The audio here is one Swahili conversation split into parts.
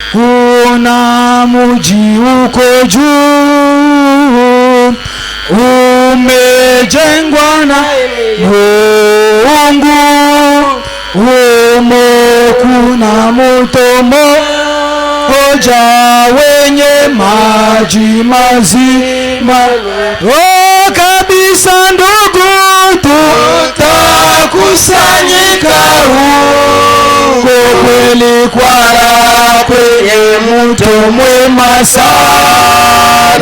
Kuna mji uko juu umejengwa na Mungu, humo kuna mto mmoja wenye maji mazima. Oh, kabisa ndugu, tutakusanyika huko kweli kwara kwenye mto mwema sana.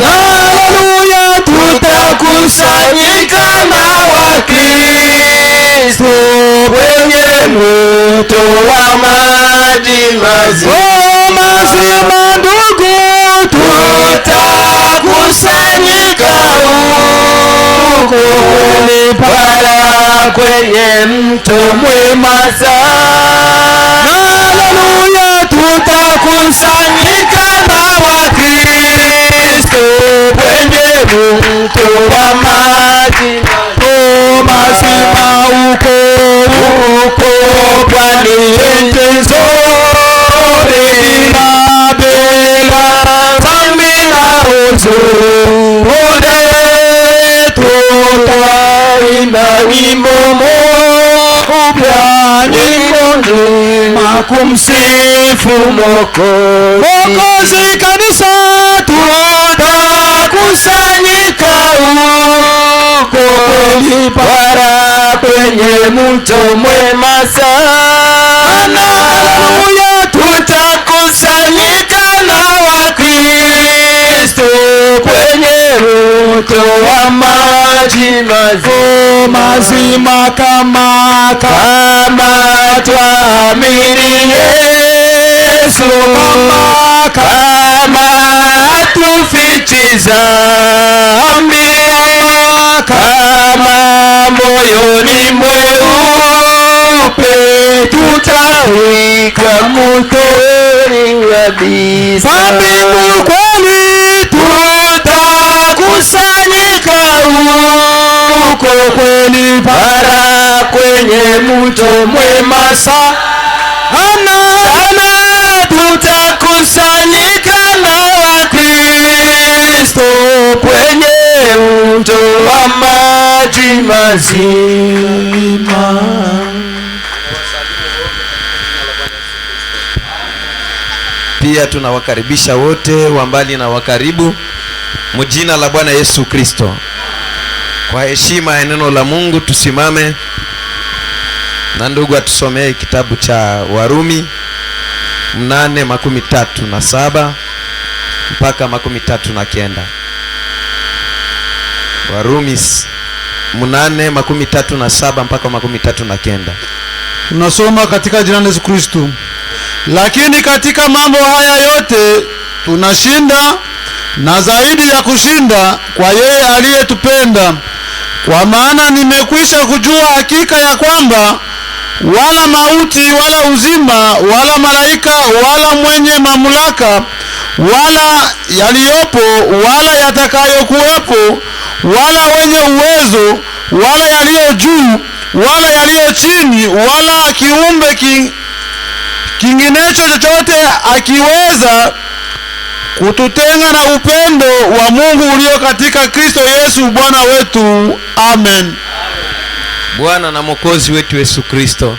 Haleluya, tutakusanyika na Wakristo kwenye mto wa maji mazima. Ndugu, tutakusanyika huko kweli kwara kwenye mto mwema sana. Haleluya, tutakusanyika na Wakristo kwenye mto wa maji mazima, uko pwani nzuri na bela zambi na uzuri, tutaimba wimbo mpya, nyimbo njema kumsifu Mwokozi. Kanisa, tutakusanyika huko kweli kwara kwenye mto mwema sana. Haleluya, tutakusanyika na Wakristo kwenye mto wa maji mazima, kama twamini Yesu, kama hatufichi dhambi, kama moyoni mweupe tutawika motoni kabisa. Mbingu kweli, tutakusanyika huko kweli para kwenye mto mwema sana. Tutakusanyika na Wakristo kwenye mto wa maji mazima. Pia tunawakaribisha wote wa mbali na wakaribu mjina la Bwana Yesu Kristo. Kwa heshima ya neno la Mungu tusimame na ndugu atusomee kitabu cha Warumi 8:37 mpaka 39. Warumi 8:37 mpaka 39. Tunasoma katika jina la Yesu Kristo. Lakini katika mambo haya yote tunashinda na zaidi ya kushinda kwa yeye aliyetupenda. Kwa maana nimekwisha kujua hakika ya kwamba wala mauti wala uzima wala malaika wala mwenye mamlaka wala yaliyopo wala yatakayokuwepo wala wenye uwezo wala yaliyo juu wala yaliyo chini wala kiumbe kinginecho chochote akiweza kututenga na upendo wa Mungu ulio katika Kristo Yesu Bwana wetu. Amen. Bwana na Mwokozi wetu Yesu Kristo,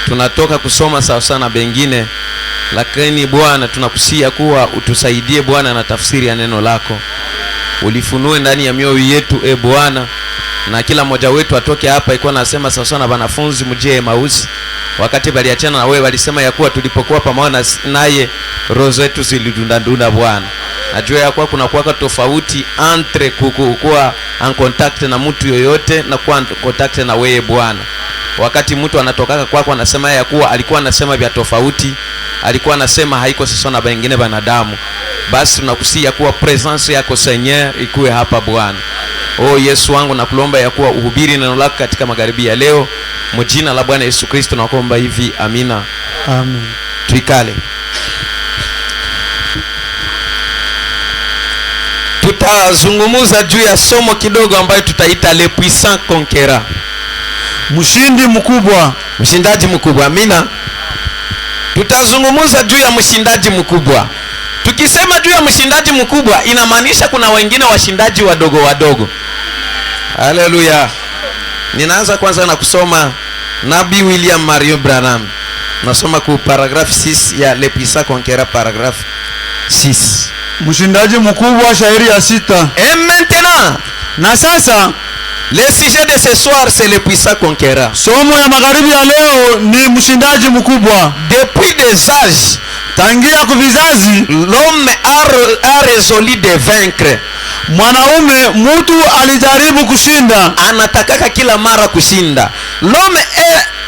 tunatoka kusoma sawa sana bengine, lakini Bwana tunakusia kuwa utusaidie Bwana na tafsiri ya neno lako. Ulifunue ndani ya mioyo yetu Bwana, na kila mmoja wetu atoke hapa iko nasema sawa sana wanafunzi mjie Mausi. Wakati baliachana na wewe walisema ya kuwa tulipokuwa pamoja naye roho zetu zilidundadunda Bwana. Najua ya kuwa kuna kuwaka tofauti entre kuwa en contact na mtu yoyote na kuwa en contact na wewe Bwana. Wakati mtu anatokaka kwako anasema ya kuwa alikuwa anasema vya tofauti, alikuwa anasema haiko sasa na wengine wanadamu. Basi tunakusia kuwa presence yako Seigneur ikuwe hapa Bwana. Oh Yesu wangu, nakuomba ya kuwa uhubiri neno lako katika magharibi ya leo. Mjina la Bwana Yesu Kristo nakuomba hivi, amina. Amen. Tuikale. Tutazungumuza juu ya somo kidogo ambayo tutaita le puissant conquérant. Mshindi mkubwa, mshindaji mkubwa. Amina. Tutazungumza juu ya mshindaji mkubwa. Tukisema juu ya mshindaji mkubwa inamaanisha kuna wengine washindaji wadogo wadogo. Haleluya. Ninaanza kwanza na kusoma Nabii William Mario Branham. Nasoma ku paragraph 6 ya Le Puissant Conquérant, paragraph 6. Mshindaji mkubwa, shairi ya 6. Et maintenant, na sasa le sujet de ce soir c'est le puissant conquérant. Somo ya magharibi ya leo ni mshindaji mkubwa. Depuis des âges, tangia kuvizazi, l'homme a résolu de vaincre. Mwanaume mtu alijaribu kushinda, anatakaka kila mara kushinda. L'homme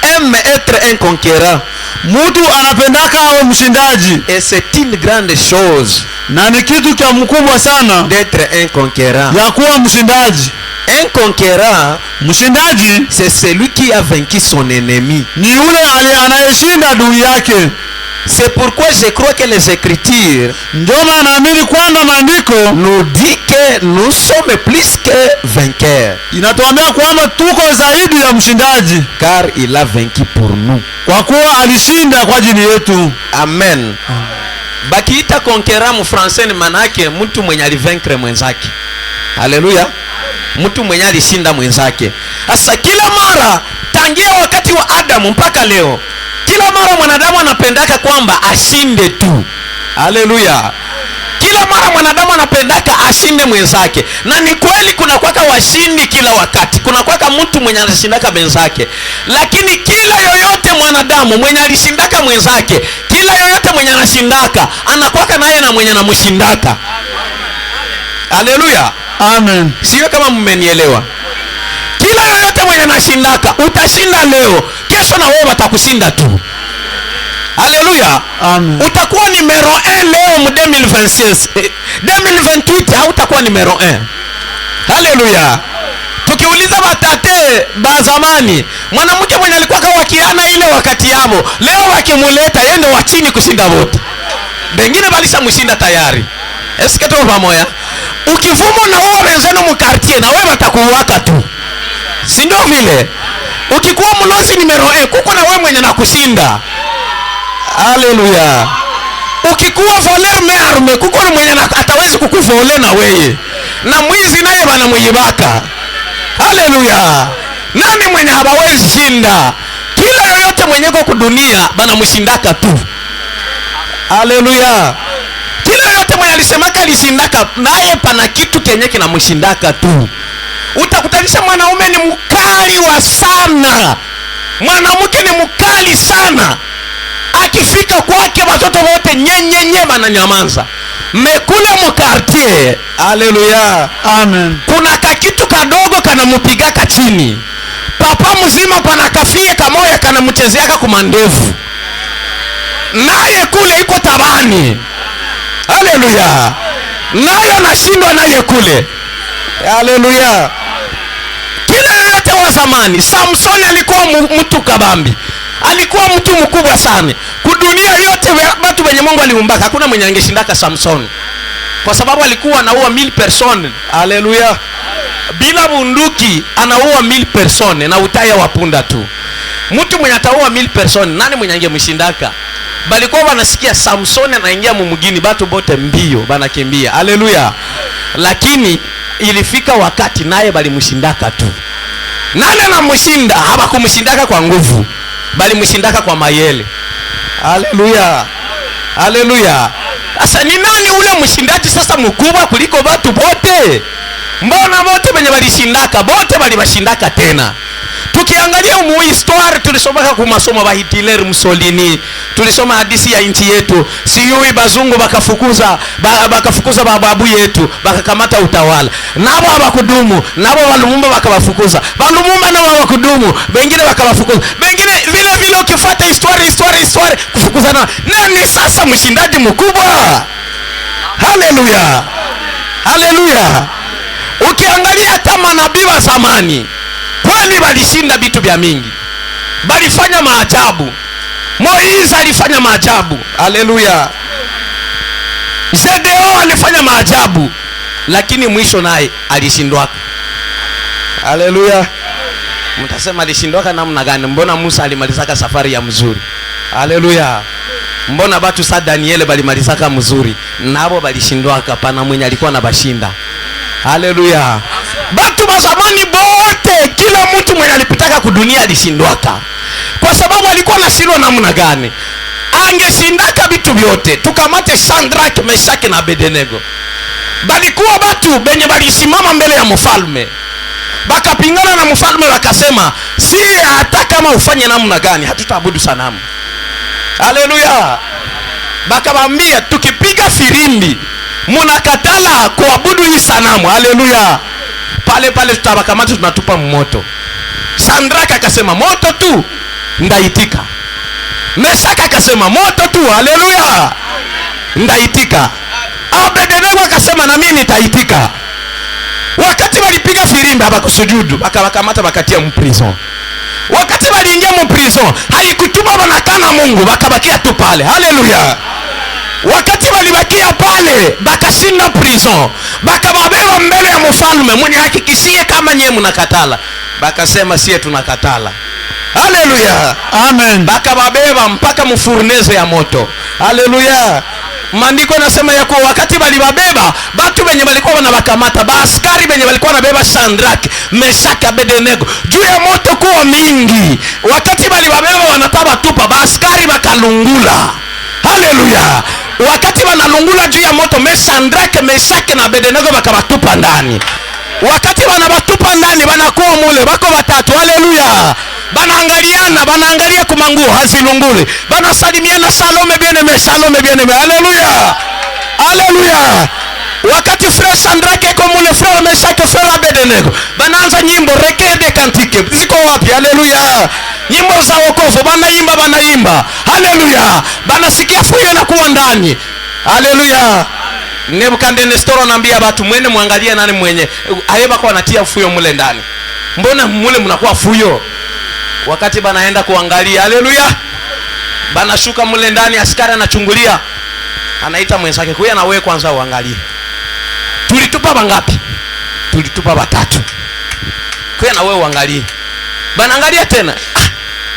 aime être un conquérant. Mtu anapendaka awe mshindaji. Et c'est une grande chose. Na ni kitu cha mkubwa sana d'être un conquérant. ya kuwa mshindaji. Un conquérant, mshindaji, c'est celui qui a vaincu son ennemi. Ni yule anayeshinda adui yake. C'est pourquoi je crois que les Écritures nous dit que nous sommes plus que vainqueurs. Inatuambia kwamba tuko zaidi ya mshindaji, car il a vaincu pour nous. Kwa kuwa alishinda kwa ajili yetu. Amen. Bakiita conquérant mu français ni manake mtu mwenye alivaincre mwenzake. Haleluya. Mtu mwenye alishinda mwenzake. Sasa kila mara tangia wakati wa Adamu mpaka leo, kila mara mwanadamu anapendaka kwamba ashinde tu. Haleluya. Kila mara mwanadamu anapendaka ashinde mwenzake. Na ni kweli kuna kwaka washindi kila wakati. Kuna kwaka mtu mwenye anashindaka mwenzake. Lakini kila yoyote mwanadamu mwenye alishindaka mwenzake, kila yoyote mwenye anashindaka, anakwaka naye na mwenye anamshindaka. Haleluya. Amen. Sio kama mmenielewa. Kila yoyote mwenye anashindaka, utashinda leo, kesho na wewe watakushinda tu. Haleluya. Amen. Utakuwa numero 1 leo mu 2026. 2028 hautakuwa numero 1. Haleluya. Tukiuliza batate ba zamani, mwanamke mwenye alikuwa kawakiana ile wakati yao, leo wakimuleta yeye ndio wa chini kushinda wote. Wengine balishamshinda tayari. Eske tuko pamoja? Ukivumo na uwa wenzenu mu quartier, na wewe watakuwaka tu. Si ndio vile? Ukikuwa mlozi numero 1, kuko na wewe mwenye nakushinda. Haleluya. Ukikuwa voler mearme, kuko na mwenye atawezi kukuvole na wewe. Na mwizi naye bana mwibaka. Haleluya. Nani mwenye hawezi shinda? Kila yoyote mwenye kwa dunia bana mshindaka tu. Haleluya. Kila yoyote mwenye alisemaka alishindaka, naye pana kitu kenye kinamshindaka tu. Utakutanisha mwanaume ni mkali wa sana, mwanamke ni mkali sana. Akifika kwake watoto wote nyenyenye bananyamaza. Mekule mu quartier. Haleluya. Amen. Kuna kakitu kadogo kanamupigaka chini. Papa mzima pana kafie kamoya kanamchezeaka kumandevu. Naye kule iko tabani. Haleluya. Nayo nashindwa naye kule. Haleluya. Kila yote wa zamani, Samson alikuwa mtu kabambi. Alikuwa mtu mkubwa sana. Kudunia yote watu wenye Mungu aliumbaka, hakuna mwenye angeshindaka Samson. Kwa sababu alikuwa anaua 1000 personnes. Haleluya. Bila bunduki anaua 1000 personnes na utaya wapunda tu. Mtu mwenye ataua 1000 personnes, nani mwenye angemshindaka? Balikuwa wanasikia Samson anaingia mumugini, batu bote mbio banakimbia. Haleluya. Lakini ilifika wakati naye balimshindaka tu. Nani anamshinda? Hawakumshindaka kwa nguvu, bali mshindaka kwa mayele. Haleluya. Haleluya. Sasa ni nani ule mshindaji sasa mkubwa kuliko watu bote? Mbona wote wenye walishindaka, bote walibashindaka tena. Tukiangalia histoire tulisoma kwa masomo ba Hitler, Mussolini, tulisoma hadithi ya nchi yetu. Siyui bazungu bakafukuza babu yetu, bakakamata utawala. Nabo hawakudumu, nabo walumumba bakawafukuza. Walumumba nabo hawakudumu, wengine bakawafukuza. Wengine vile ukifuata histoire kufukuzana. Nani sasa mshindaji mkubwa? Haleluya. Haleluya. Ukiangalia hata manabii wa zamani, kwani walishinda vitu vya mingi, walifanya maajabu. Moiza alifanya maajabu. Haleluya. Zedeo alifanya maajabu, lakini mwisho naye alishindwaka. Haleluya. Mtasema alishindwaka namna gani? Mbona Musa alimalizaka safari ya mzuri? Haleluya. Mbona batu sa Daniele balimalizaka mzuri nabo balishindwaka pana mwenye alikuwa na bashinda. Haleluya. Batu ba zamani bote kila mtu mwenye alipitaka kudunia alishindwaka. Kwa sababu alikuwa na shindwa namna gani? Angeshindaka vitu vyote. Tukamate Shadrach, Meshaki na Abednego. Balikuwa batu benye balisimama mbele ya mfalme. Bakapingana na mfalme wakasema, si hata kama ufanye namna gani hatutaabudu sanamu. Haleluya. Bakamwambia tukipiga firimbi munakatala kuabudu hii sanamu. Haleluya. Pale pale tutabakamata tunatupa moto. Shadraka akasema moto tu ndaitika. Meshaki akasema moto tu. Haleluya. Ndaitika. Abednego akasema na mimi nitaitika. Wakati walipiga firimbi habakusujudu, bakabakamata bakatia mprison. Wakati waliingia mprison haikutuma wanakana Mungu, bakabakia tu pale. Haleluya. Wakati walibakia pale bakashinda prison, bakababeba mbele ya mfalme mwenye hakikishie kama nyie mnakatala. Bakasema sie tunakatala. Haleluya. Amen. Bakababeba mpaka mfurnezo ya moto. Haleluya. Maandiko yanasema ya kuwa wakati walibabeba batu benye walikuwa wanabakamata, baaskari benye walikuwa wanabeba Shadrach, Meshaki, Abednego juu ya moto kuwa mingi. Wakati walibabeba wanataba tupa, baaskari bakalungula. Haleluya. Wakati wanalungula juu ya moto, Shadrach, Meshaki na Abednego bakabatupa ndani. Wakati wanabatupa ndani banakuwa mule bako batatu. Haleluya. Banaangaliana, banaangalia kumanguo hazilunguli. Banasalimiana salome bien-aimé, salome bien-aimé. Haleluya. Haleluya. Wakati frère Shadrach eko mule, frère Meshaki, frère Abednego banaanza nyimbo requiem de cantique. Ziko wapi? Haleluya. Nyimbo za wokovu banaimba. Haleluya. Banasikia fuyo na kuwa ndani. Haleluya. Nebukadnezar anaambia watu mwende muangalie nani mwenye ayeba kwa anatia fuyo mule ndani. Mbona mule mnakuwa fuyo? Wakati banaenda kuangalia, haleluya, banashuka mule ndani, askari anachungulia, anaita mwenzake, kuya na wewe kwanza uangalie. Tulitupa bangapi? Tulitupa batatu. Kuya na wewe uangalie. Banaangalia tena.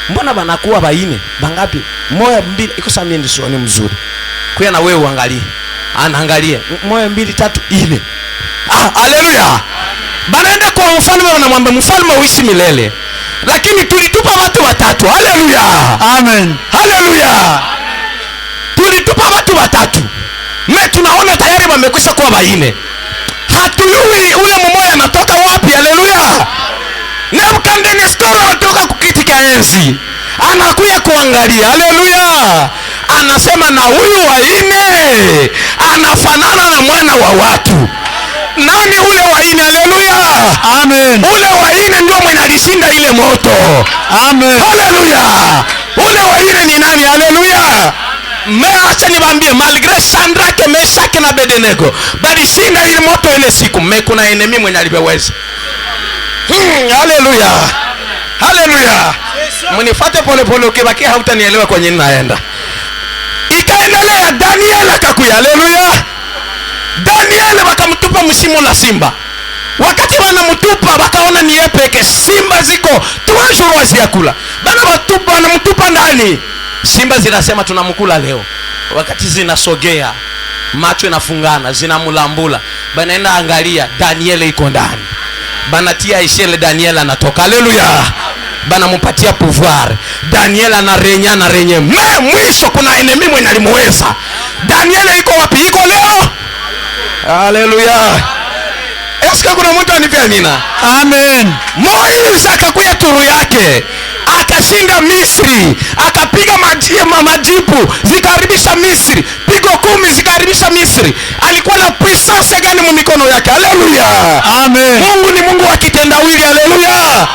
Mbona banakuwa baine? Bangapi? Moja mbili, iko samia ndio ni mzuri. Kuya na wewe uangalie. Anaangalia. Moja mbili tatu ine. Haleluya. Banaenda kwa mfalme, wanamwambia mfalme uishi milele. Lakini tulitupa watu watatu. Haleluya. Amen. Haleluya. Tulitupa watu watatu. Tunaona tayari wamekwisha kuwa baine. Hatujui ule mmoja anatoka wapi. Haleluya. Nebukadnezar anatoka kukiti cha enzi, anakuja kuangalia. Haleluya. Anasema na huyu waine anafanana na mwana wa watu. Nani ule waine? Haleluya. Amen. Ule waine ndio mwenye alishinda ile moto. Amen. Haleluya. Ule waine ni nani? Haleluya. Acha niwaambie, malgré Shadrach, Meshaki na Abednego balishinda ile moto ile siku, kuna enemy mwenye alibeweza. Haleluya. Haleluya. Mnifuate pole pole, ukibaki hautanielewa kwenye ninaenda. Ikaendelea, Daniel akakuja. Haleluya. Daniel wakamtupa mshimo la simba. Wakati wanamtupa wakaona ni yeye peke. Simba ziko 3 jours wasiakula. Wanamtupa ndani. Simba zinasema tunamkula leo. Wakati zinasogea, macho yanafungana, zinamulambula. Banaenda angalia, Daniel iko ndani. Banatia ishele, Daniel anatoka. Haleluya. Banampatia pouvoir. Daniel anarenye. Mwisho kuna enemy mwenye alimweza. Daniel iko wapi? Iko leo. Haleluya. Eske kuna mtu anipea nina? Amen. Moizi akakuya turu yake, akashinda Misri, akapiga majipu zikaribisha Misri, pigo 10 zikaribisha Misri. Alikuwa na puissance gani mu mikono yake? Haleluya. Amen. Mungu ni Mungu wa kitendawili. Haleluya.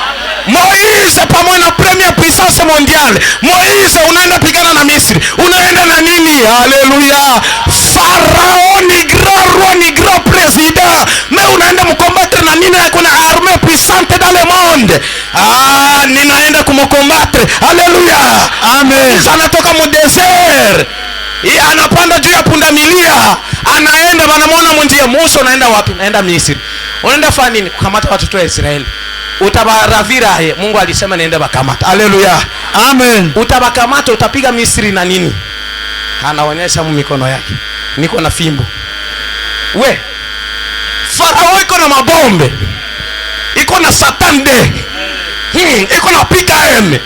Moizi pamoja na premier puissance mondiale. Moizi unaenda pigana na Misri, unaenda na nini? Haleluya. Farao ni grand président, mais unaenda mkombattre na nini? Kuna armée puissante dans le monde. Ninaenda kumkombattre. Haleluya. Amen. Anatoka mu desert, anapanda juu ya punda milia, anaenda, wanamwona mwenjia. Musa, unaenda wapi? Naenda Misri. Unaenda fanya nini? Kukamata watoto wa Israeli. Utabaravira ye. Mungu alisema niende bakamata. Haleluya. Amen. Utabakamata, utapiga Misri na nini? anaonyesha mikono yake, niko na fimbo. We Farao iko na mabombe, iko na Satan de, iko na PKM,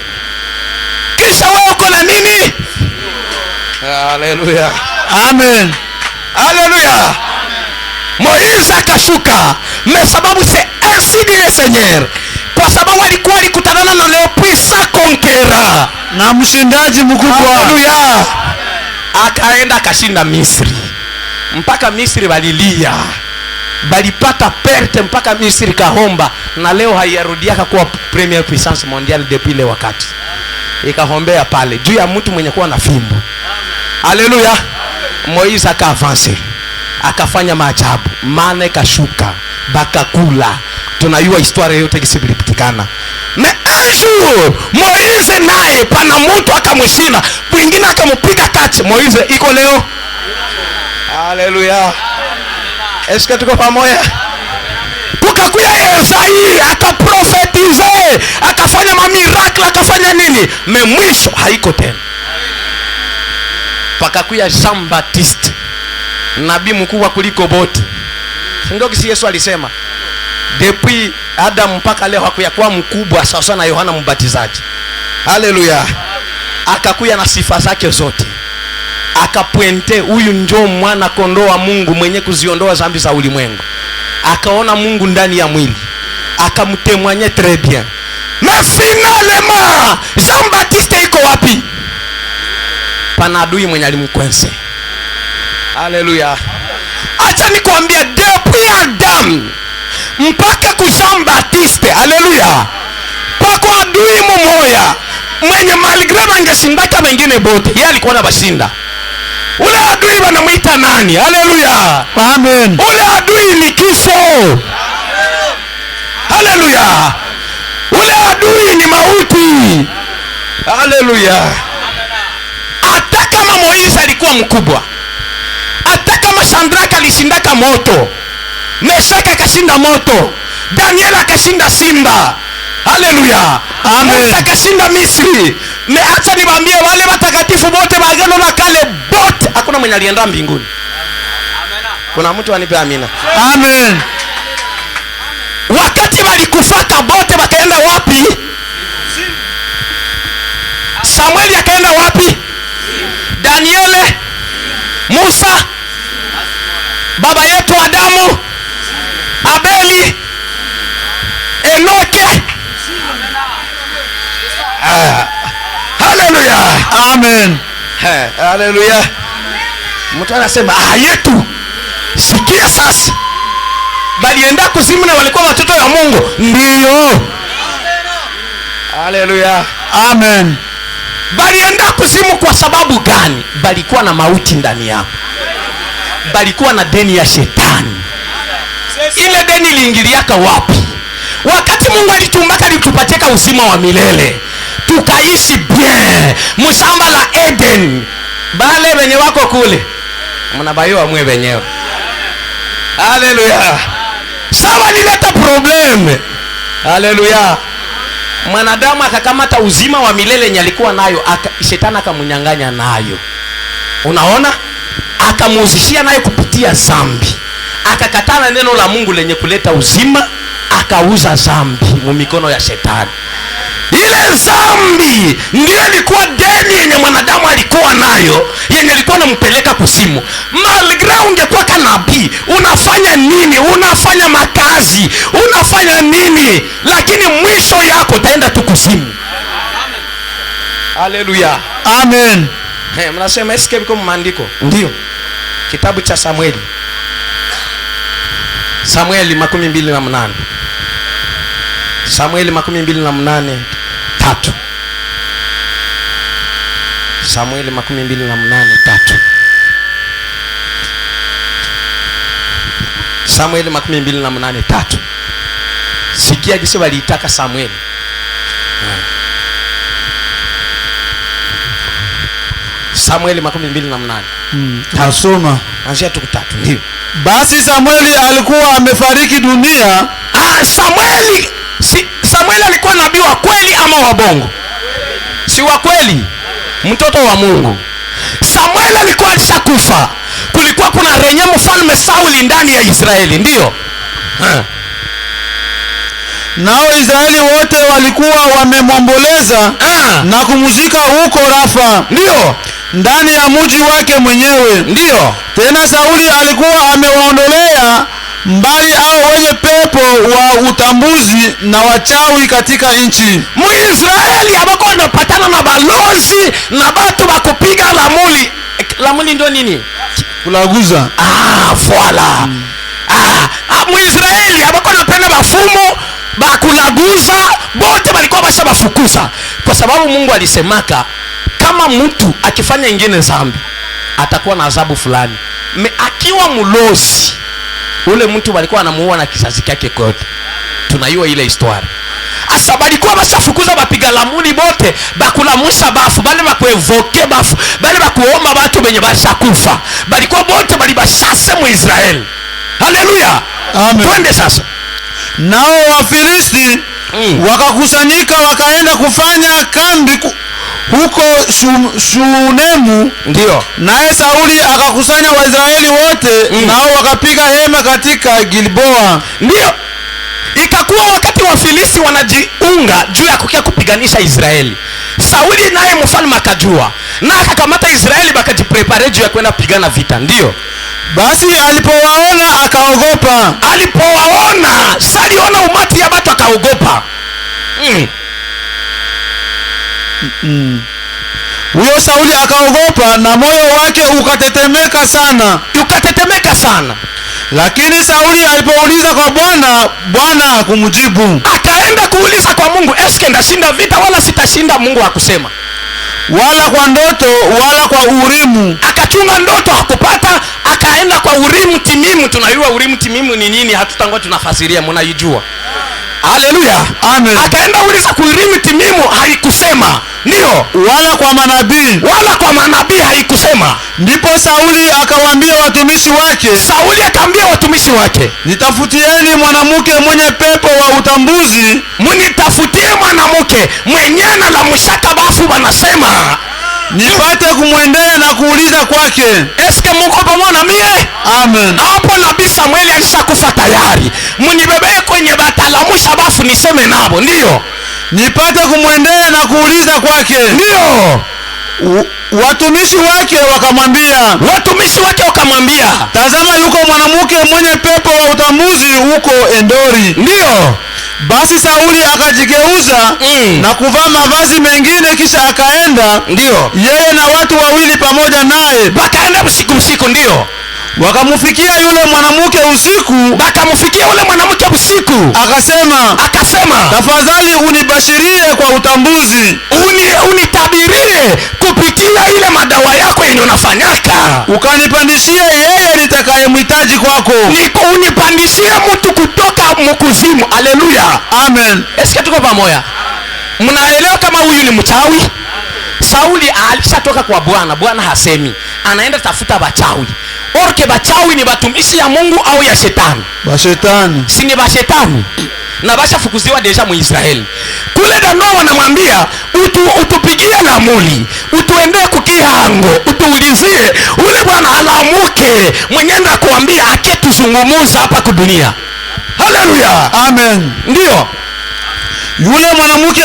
kisha wewe uko na nini? Haleluya, Amen. haleluya. Moize akashuka, mais sababu c'est ainsi dit le Seigneur, kwa sababu alikuwa alikutana na le puissant conquérant, Na mshindaji mkubwa. haleluya. Akaenda akashinda Misri, mpaka Misri walilia, balipata perte mpaka Misri kahomba, na leo haiyarudiaka kuwa première puissance mondiale depuis le wakati. Ikahombea pale juu ya mtu mwenye kuwa na fimbo. Haleluya. Moize akaavance, akafanya maajabu, maana ikashuka, bakakula. Tunayua historia yote ikisibilitikana. Mais un jour Moize naye pana mtu akamshinda, mwingine akampiga kati. Moize iko leo. Haleluya. Eske tuko pamoja? Kukakuya Esaii akaprofetize, akafanya miracle, akafanya nini? Mais mwisho haiko tena. Pakakuya Jean Baptiste, nabii mkubwa kuliko bote. Ndio kisi Yesu alisema depuis Adam mpaka leo hakuyakuwa mkubwa sawa na Yohana Mbatizaji. Haleluya. Akakuya na sifa zake zote, akapuente huyu njoo mwana kondoo wa Mungu mwenye kuziondoa dhambi za ulimwengu. Akaona Mungu ndani ya mwili, akamtemwanye très bien. Mais finalement Jean Baptiste iko wapi? Pana adui mwenye alimkwense. Haleluya. Acha nikwambia, depuis Adam mpaka ku Jean Baptiste, haleluya, pako adui mmoja mwenye malgré bangeshindaka wengine bote, yeye alikuwa na bashinda. Ule adui wanamuita nani? Haleluya, Amen. ule adui ni kifo. Haleluya. Ule adui ni mauti. Haleluya. Hata kama Moize alikuwa mkubwa, hata kama Shadraka alishindaka moto, Meshaki akashinda moto, Daniel akashinda simba, haleluya, Musa akashinda Misri. Acha niwaambie wale watakatifu wote wa Agano la Kale bote, hakuna mwenye alienda mbinguni. Kuna mtu anipe amina? Amen. Wakati walikufaka bote wakaenda wapi? Samueli akaenda wapi? Daniele, Musa, baba yetu Adamu, Abeli, Enoke. Haleluya. Amen. Haleluya. Mtu anasema yetu, sikia sasa, balienda kuzimu na walikuwa watoto wa Mungu. Ndio. Haleluya. Amen. Balienda kuzimu kwa sababu gani? Balikuwa na mauti ndani yao, balikuwa na deni ya shetani. Ile deni iliingiliaka wapi? Wakati Mungu alitumbaka alitupatia uzima wa milele, tukaishi bien mshamba la Eden. Bale wenye wako kule mnabayo mwe wenyewe. Haleluya. Sawa, nileta problem. Haleluya. Mwanadamu akakamata uzima wa milele yenye alikuwa nayo, shetani akamunyang'anya nayo. Unaona? Akamuuzishia nayo kupitia zambi. Akakatana neno la Mungu lenye kuleta uzima, akauza zambi mu mikono ya shetani. Ile zambi ndio ilikuwa deni yenye mwanadamu alikuwa nayo, yenye ilikuwa nampeleka kuzimu. Malgré ungekuwa kanabii, unafanya nini? Unafanya makazi, unafanya nini? Lakini mwisho yako taenda tu kuzimu. Haleluya. Amen. Mnasema eske biko maandiko? Ndio. Kitabu cha Samueli. Samueli 28. Samueli 28:3. Samueli 28:3. Samueli 28:3. Sikia jinsi waliitaka Samueli. Samueli 28. Nasoma. Anzia tu 3. Ndio. Basi Samueli alikuwa amefariki dunia. Samueli alikuwa nabii wa kweli ama wa bongo? Si wa kweli, mtoto wa Mungu. Samuel alikuwa alishakufa, kulikuwa kuna renye mfalme Sauli ndani ya Israeli, ndio nao Israeli wote walikuwa wamemwomboleza na kumuzika huko Rafa, ndio ndani ya mji wake mwenyewe. ndio Tena Sauli alikuwa amewaondolea mbali hao wenye pepo wa utambuzi na wachawi katika nchi. Muisraeli abako anapatana na balozi na batu bakupiga lamuli. Lamuli ndio nini? Kulaguza. Voila. Muisraeli abako anapenda bafumo bakulaguza, bote balikuwa basha bafukuza, kwa sababu Mungu alisemaka kama mtu akifanya ingine zambi atakuwa na adhabu fulani. Akiwa mulosi, ule mtu walikuwa anamuua na kizazi chake kote. Tunaiwa ile histoire. Asa balikuwa bashafukuza bapiga lamuli bote, bakulamusha bafu, bale bakuevoke bafu, bale bakuomba batu benye bashakufa. Balikuwa bote bali bashase mu Israeli. Haleluya. Amen. Twende sasa. Nao Wafilisti wakakusanyika wakaenda kufanya kambi huko Shunemu. Ndio. Naye Sauli akakusanya Waisraeli wote, nao wakapiga hema katika Gilboa. Ndio. Ikakuwa wakati Wafilisti wanajiunga juu ya kukia kupiganisha Israeli, Sauli naye mfalme akajua na akakamata Israeli bakajiprepare juu ya kwenda kupigana vita. Ndio. Basi alipowaona akaogopa. Alipowaona, saliona umati ya watu akaogopa. Huyo Sauli akaogopa na moyo wake ukatetemeka sana. Lakini Sauli alipouliza kwa Bwana, Bwana hakumjibu. Akaenda kuuliza kwa Mungu, eske ndashinda vita wala sitashinda? Mungu hakusema. Wala kwa ndoto wala kwa Urimu. Akachunga ndoto hakupata, akaenda kwa Urimu Timimu. Tunajua Urimu Timimu ni nini, hatutangwa tunafasiria, mnaijua. Haleluya. Amen. Akaenda uliza kwa Urimu Timimu, haikusema. Ndio. Wala kwa manabii haikusema. Ndipo Sauli akawaambia watumishi wake, nitafutieni mwanamke mwenye pepo wa utambuzi. Munitafutie mwanamke mwenye na la mshaka bafu banasema, nipate kumwendea na kuuliza kwake. Eske Mungu pamoja na mie? Amen. Hapo nabii Samueli alishakufa tayari. Munibebee kwenye batalamusha bafu niseme nabo. Ndio. Nipate kumwendea na kuuliza kwake. Ndio. Watumishi wake wakamwambia, tazama yuko mwanamke mwenye pepo wa utambuzi huko Endori. Ndio. Basi Sauli akajigeuza na kuvaa mavazi mengine, kisha akaenda. Ndio. Yeye na watu wawili pamoja naye. Bakaenda usiku. Ndio. Wakamfikia yule mwanamke usiku. Akasema, tafadhali unibashirie kwa utambuzi. Unitabirie kupitia ile madawa yako yenye unafanyaka. Ukanipandishie yeye nitakayemhitaji kwako. Unipandishie mtu kutoka mkuzimu. Haleluya. Amen. Eske tuko pamoja? Mnaelewa kama huyu ni mchawi? Sauli alishatoka kwa Bwana. Bwana hasemi, anaenda tafuta bachawi. Orke bachawi ni batumishi ya Mungu au ya shetani? Bashetani. Si ni bashetani. Na basha fukuziwa deja mu Israeli. Kule dano wanamwambia, utupigie lamuli, utuendee kukihango, utuulizie ule bwana alamuke mwenye na kuambia aketuzungumuza hapa kudunia. Haleluya. Amen. Ndio. Yule mwanamke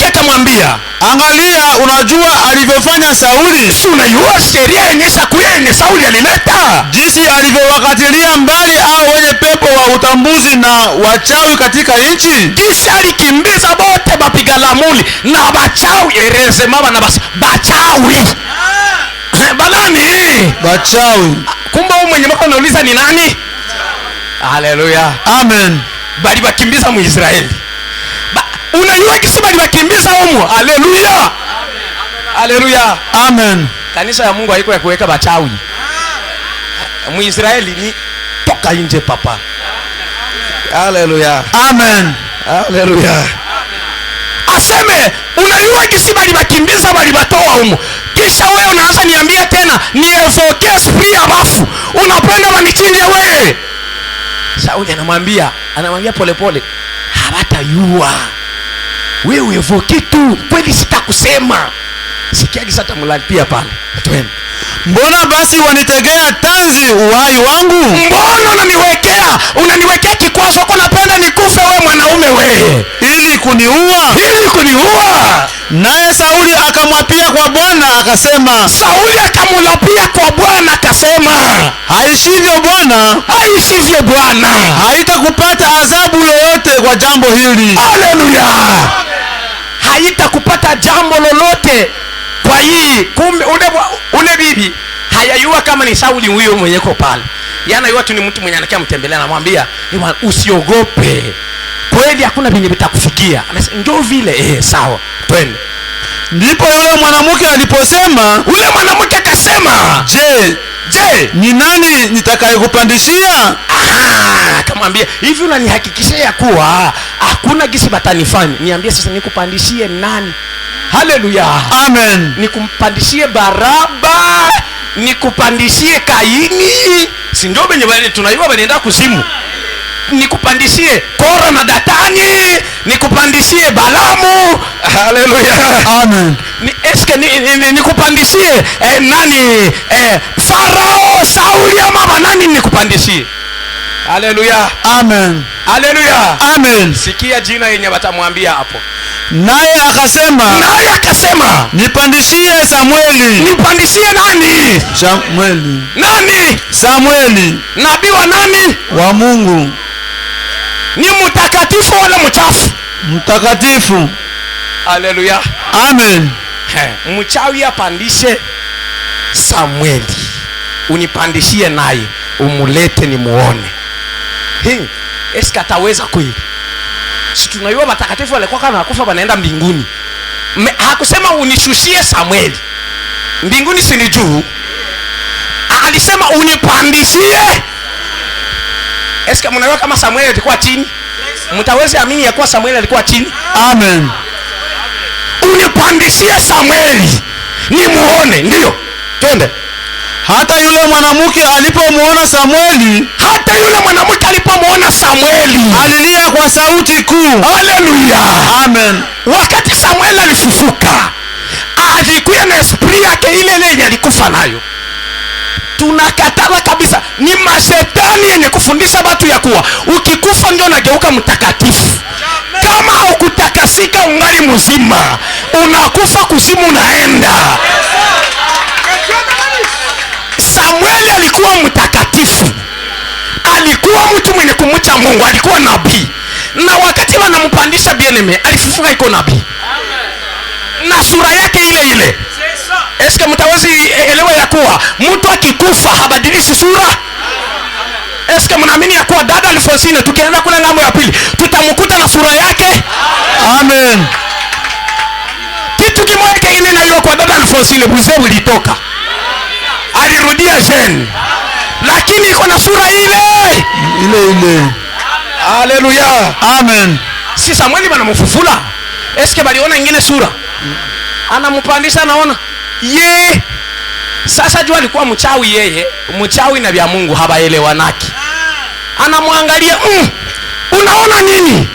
akamwambia, angalia, unajua alivyofanya Sauli? Si unajua sheria yenye Sauli alileta, jinsi alivyowakatilia mbali hao wenye pepo wa utambuzi na wachawi katika nchi? Jinsi alikimbiza bote bapiga lamuli na bachawi. Ereze mama na bachawi. Balani bachawi. Kumbe huyu mwenye mako anauliza ni nani? Haleluya. Amen. Bali bakimbiza mu Israeli. Unajua kisi bali bakimbiza humo. Haleluya. Haleluya. Amen. Kanisa ya Mungu haiko ya kuweka bachawi. Mu Israeli ni toka nje papa. Haleluya. Amen. Haleluya. Aseme unajua kisi bali bakimbiza bali batoa humo. Kisha wewe unaanza niambia tena ni evoke esprit ya bafu. Unapenda wanichinje wewe. Sauli anamwambia polepole, habatayua wewe evoke tu, kweli sitakusema. sikia kisa tamlalipia pale. Twende. Mbona basi wanitegea tanzi uhai wangu? Mbona unaniwekea kikwazo? Uko napenda nikufe wewe mwanaume wewe, ili kuniua. Naye Sauli akamwapia kwa Bwana akasema, haishivyo Bwana, haitakupata adhabu yoyote kwa jambo hili. Haleluya. Haitakupata jambo lolote kwa hii. Kumbe ule bibi hayayua kama ni Sauli huyo mwenye yuko pale. Yana watu ni mtu mwenye anakia mtembelea, anamwambia usiogope, kweli hakuna vinye vitakufikia. Anasema ndio vile. Sawa, twende. Ndipo yule mwanamke aliposema, akasema, je, ni nani nitakayekupandishia? Akamwambia, hivi unanihakikishia ya kuwa hakuna gisi batanifanya? Niambie sasa, nikupandishie nani? Haleluya. Amen. Nikumpandishie Baraba, nikupandishie Kaini? Si ndio benye tunaiwa banaenda kuzimu. Nikupandishie Kora na Datani, nikupandishie Balamu? Haleluya. Amen. Nikupandishie nani? Farao, Sauli ama nani nikupandishie? Haleluya. Amen. Haleluya. Amen. Sikia jina yenye batamwambia hapo. Naye akasema, nipandishie Samueli. Nipandishie nani? Samueli. Nani? Samueli. Nabii wa nani? Wa Mungu. Ni mtakatifu wala mchafu? Mtakatifu. Haleluya. Amen. Mchawi apandishe Samueli, unipandishie naye umulete ni muone. Eska ataweza kweli? Si tunaiwa matakatifu walikuwa kana kufa banaenda mbinguni. Hakusema unishushie Samueli. Mbinguni si ni juu. Alisema unipandishie. Eska mnaiwa kama Samueli alikuwa chini? Mtaweza amini ya kuwa Samueli alikuwa chini? Amen. Unipandishie Samueli ni muone. Ndio. Twende. Hata yule mwanamke alipomuona Samueli, alilia kwa sauti kuu. Haleluya. Amen. Wakati Samueli alifufuka, alikuwa na esprit yake ile yenye alikufa nayo. Tunakatala kabisa. Ni mashetani yenye kufundisha watu ya kuwa ukikufa ndio unageuka mtakatifu. Kama ukutakasika ungali mzima, unakufa kuzimu unaenda. Samueli alikuwa mtakatifu, alikuwa mtu mwenye kumcha Mungu, alikuwa nabii. Na wakati wanampandisha bieneme, alifufuka iko nabii. Na sura yake ile. Eske mtawezi elewa ya kuwa mtu akikufa habadilishi sura? Eske mnaamini ya kuwa dada Alfonsine tukienda kule ngambo ya pili tutamkuta na sura yake? Amen. Kitu kimoja kile na hiyo kwa dada Alfonsine buzee ulitoka. Alirudia jeune. Lakini iko na sura ile. Haleluya. Amen. Si Samueli banamfufula. Eske baliona ingine sura? Anampandisha naona. Sasa jua alikuwa mchawi yeye. Mchawi na vya Mungu habaelewanaki. Anamwangalia, unaona nini?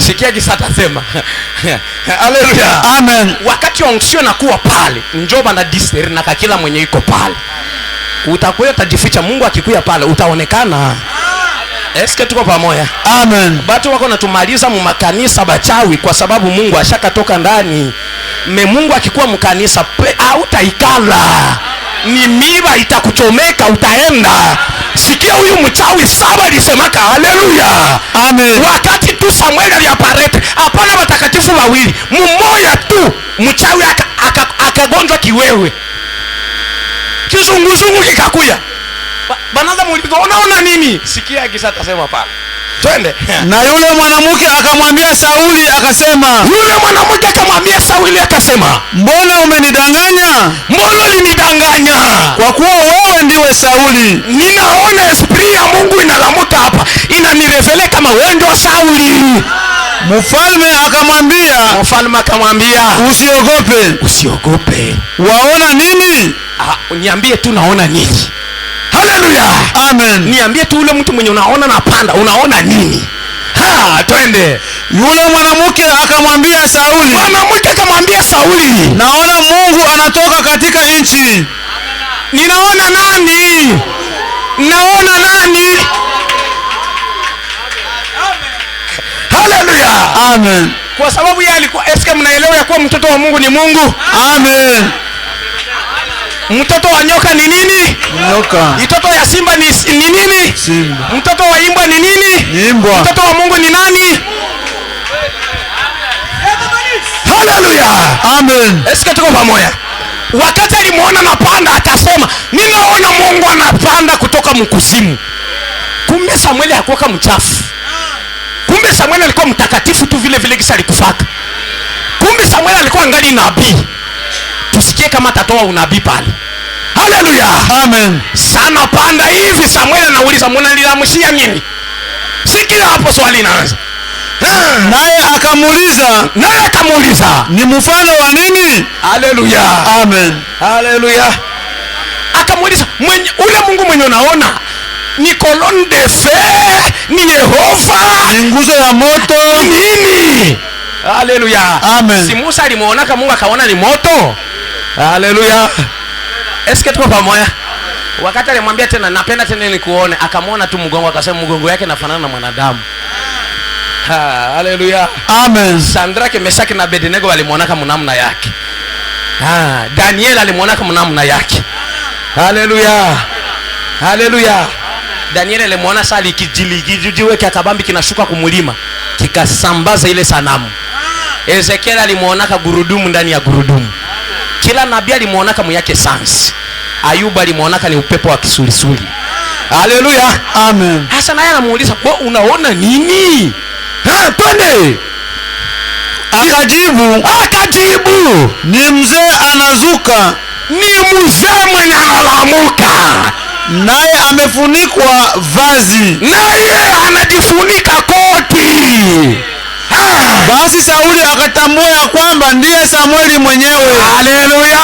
Sikia kisa atasema. Haleluya. Amen. Wakati onction nakuwa pale, njoba na discern na kila mwenye iko pale. Utakuwa utajificha, Mungu akikuya pale utaonekana. Eske tuko pamoja? Amen. Batu wako natumaliza mu makanisa bachawi kwa sababu Mungu ashakatoka ndani. Mungu akikuwa mkanisa hautaikala. Ni miba itakuchomeka utaenda. Sikia huyu mchawi saba alisemaka. Haleluya. Amen. Wakati tu Samueli aliaparete, hapana watakatifu wawili, mmoja tu mchawi akagonjwa kiwewe. Kizunguzungu kikakuya. Banaanza muuliza unaona nini? Sikia kisa atasema pale. Twende. Na yule mwanamke akamwambia Sauli akasema, mbona umenidanganya? Mbona ulinidanganya? Kwa kuwa wewe ndiwe Sauli. Ninaona esprit ya Mungu inalamuka hapa. Inanirevele kama wewe ndio Sauli. Mfalme akamwambia, usiogope. Waona nini? Niambie tu naona nini. Haleluya. Amen. Niambie tu ule mtu mwenye unaona na panda, unaona nini? Twende. Yule mwanamke akamwambia Sauli, mwanamke akamwambia Sauli, naona Mungu anatoka katika nchi. ninaona nani? Naona nani? Haleluya. Amen. Kwa sababu yeye alikuwa, eske mnaelewa ya kuwa mtoto wa Mungu ni Mungu? Amen. Mtoto wa nyoka ni nini? Nyoka. Mtoto ya simba ni nini? Simba. Mtoto wa imbwa ni nini? Ni imbwa. Mtoto wa Mungu ni nani? Haleluya. Amen. Eske tuko pamoja? Wakati alimuona napanda akasema, ninaona Mungu anapanda kutoka mkuzimu. Kumbe Samueli hakuwa mchafu. Kumbe Samueli alikuwa mtakatifu tu vile vile kisa alikufaka. Kumbe Samueli alikuwa ngali nabii. Tusikie kama atatoa unabii pale. Haleluya. Amen. Sana panda hivi, Samueli anauliza, mnanilamshia nini? Sikia hapo swali inaanza. Naye akamuuliza, ni mfano wa nini? Haleluya. Amen. Haleluya. Akamuuliza, ule Mungu mwenye unaona ni colonne de feu, ni Yehova, ni nguzo ya moto nini? Haleluya. Amen. Si Musa alimuona kama Mungu akaona ni moto? Haleluya. Eske tuko pamoja? Wakati alimwambia tena, napenda tena nikuone, akamwona tu mgongo, akasema mgongo yake nafanana na mwanadamu. Haleluya. Amen. Shadraka, Meshaki na Abednego walimuona kama namna yake. Daniel alimuona kama namna yake. Haleluya. Haleluya. Daniel alimuona sali kijiwe kabambi kinashuka kumulima kikasambaza ile sanamu. Ezekiel alimuona ka gurudumu ndani ya gurudumu. Kila nabii alimuona kama yake sans. Ayuba alimuona ni upepo wa kisulisuli. Haleluya. Amen. Hasa naye anamuuliza, "Wewe unaona nini?" Twende. Akajibu, ni mzee anazuka. Ni mzee mwenye analamuka. Naye amefunikwa vazi. Naye anajifunika koti. Basi Sauli akatambua ya kwamba ndiye Samueli mwenyewe. Haleluya.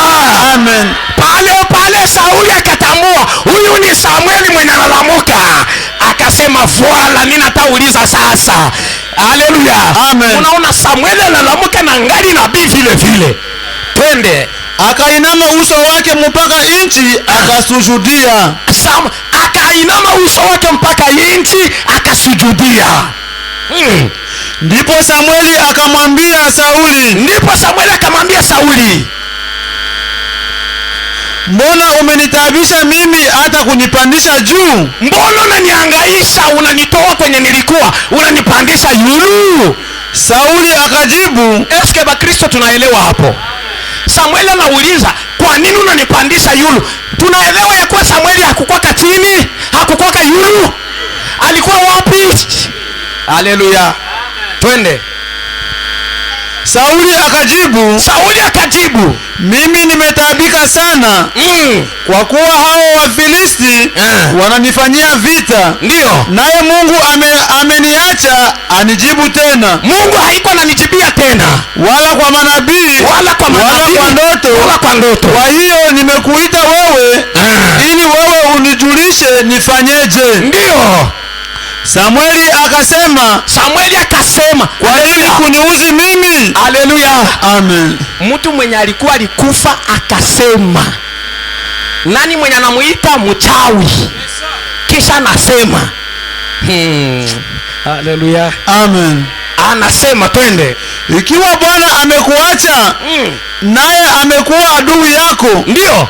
Amen. Pale Sauli akatambua huyu ni Samueli mwenye analamuka. Akasema, "Voila, ninatauliza sasa." Haleluya. Amen. Unaona Samueli analamuka na ngali nabii vile vile. Twende. Akainama uso wake mpaka inchi akasujudia. Akainama uso wake mpaka inchi akasujudia. Ndipo Samueli akamwambia Sauli, mbona umenitaabisha mimi hata kunipandisha juu? Mbona unanihangaisha, unanitoa kwenye nilikuwa, unanipandisha yulu? Sauli akajibu, eske Bakristo tunaelewa hapo? Samueli anauliza, kwa nini unanipandisha yulu? Tunaelewa ya kuwa Samueli hakukuwa chini, hakukuwa yulu. Alikuwa wapi? Haleluya. Twende. Sauli akajibu, mimi nimetaabika sana kwa kuwa hao Wafilisti wananifanyia vita. Ndio. Naye Mungu ameniacha anijibu tena. Mungu haiko ananijibia tena, wala kwa manabii, wala kwa ndoto. Kwa hiyo nimekuita wewe ili wewe unijulishe nifanyeje. Ndio. Samueli akasema, kwa nini kuniuzi mimi? Haleluya. Amen. Mtu mwenye alikufa akasema, nani mwenye anamuita mchawi? Kisha anasema haleluya. Amen. Anasema, twende. Ikiwa Bwana amekuacha naye amekuwa adui yako, ndio,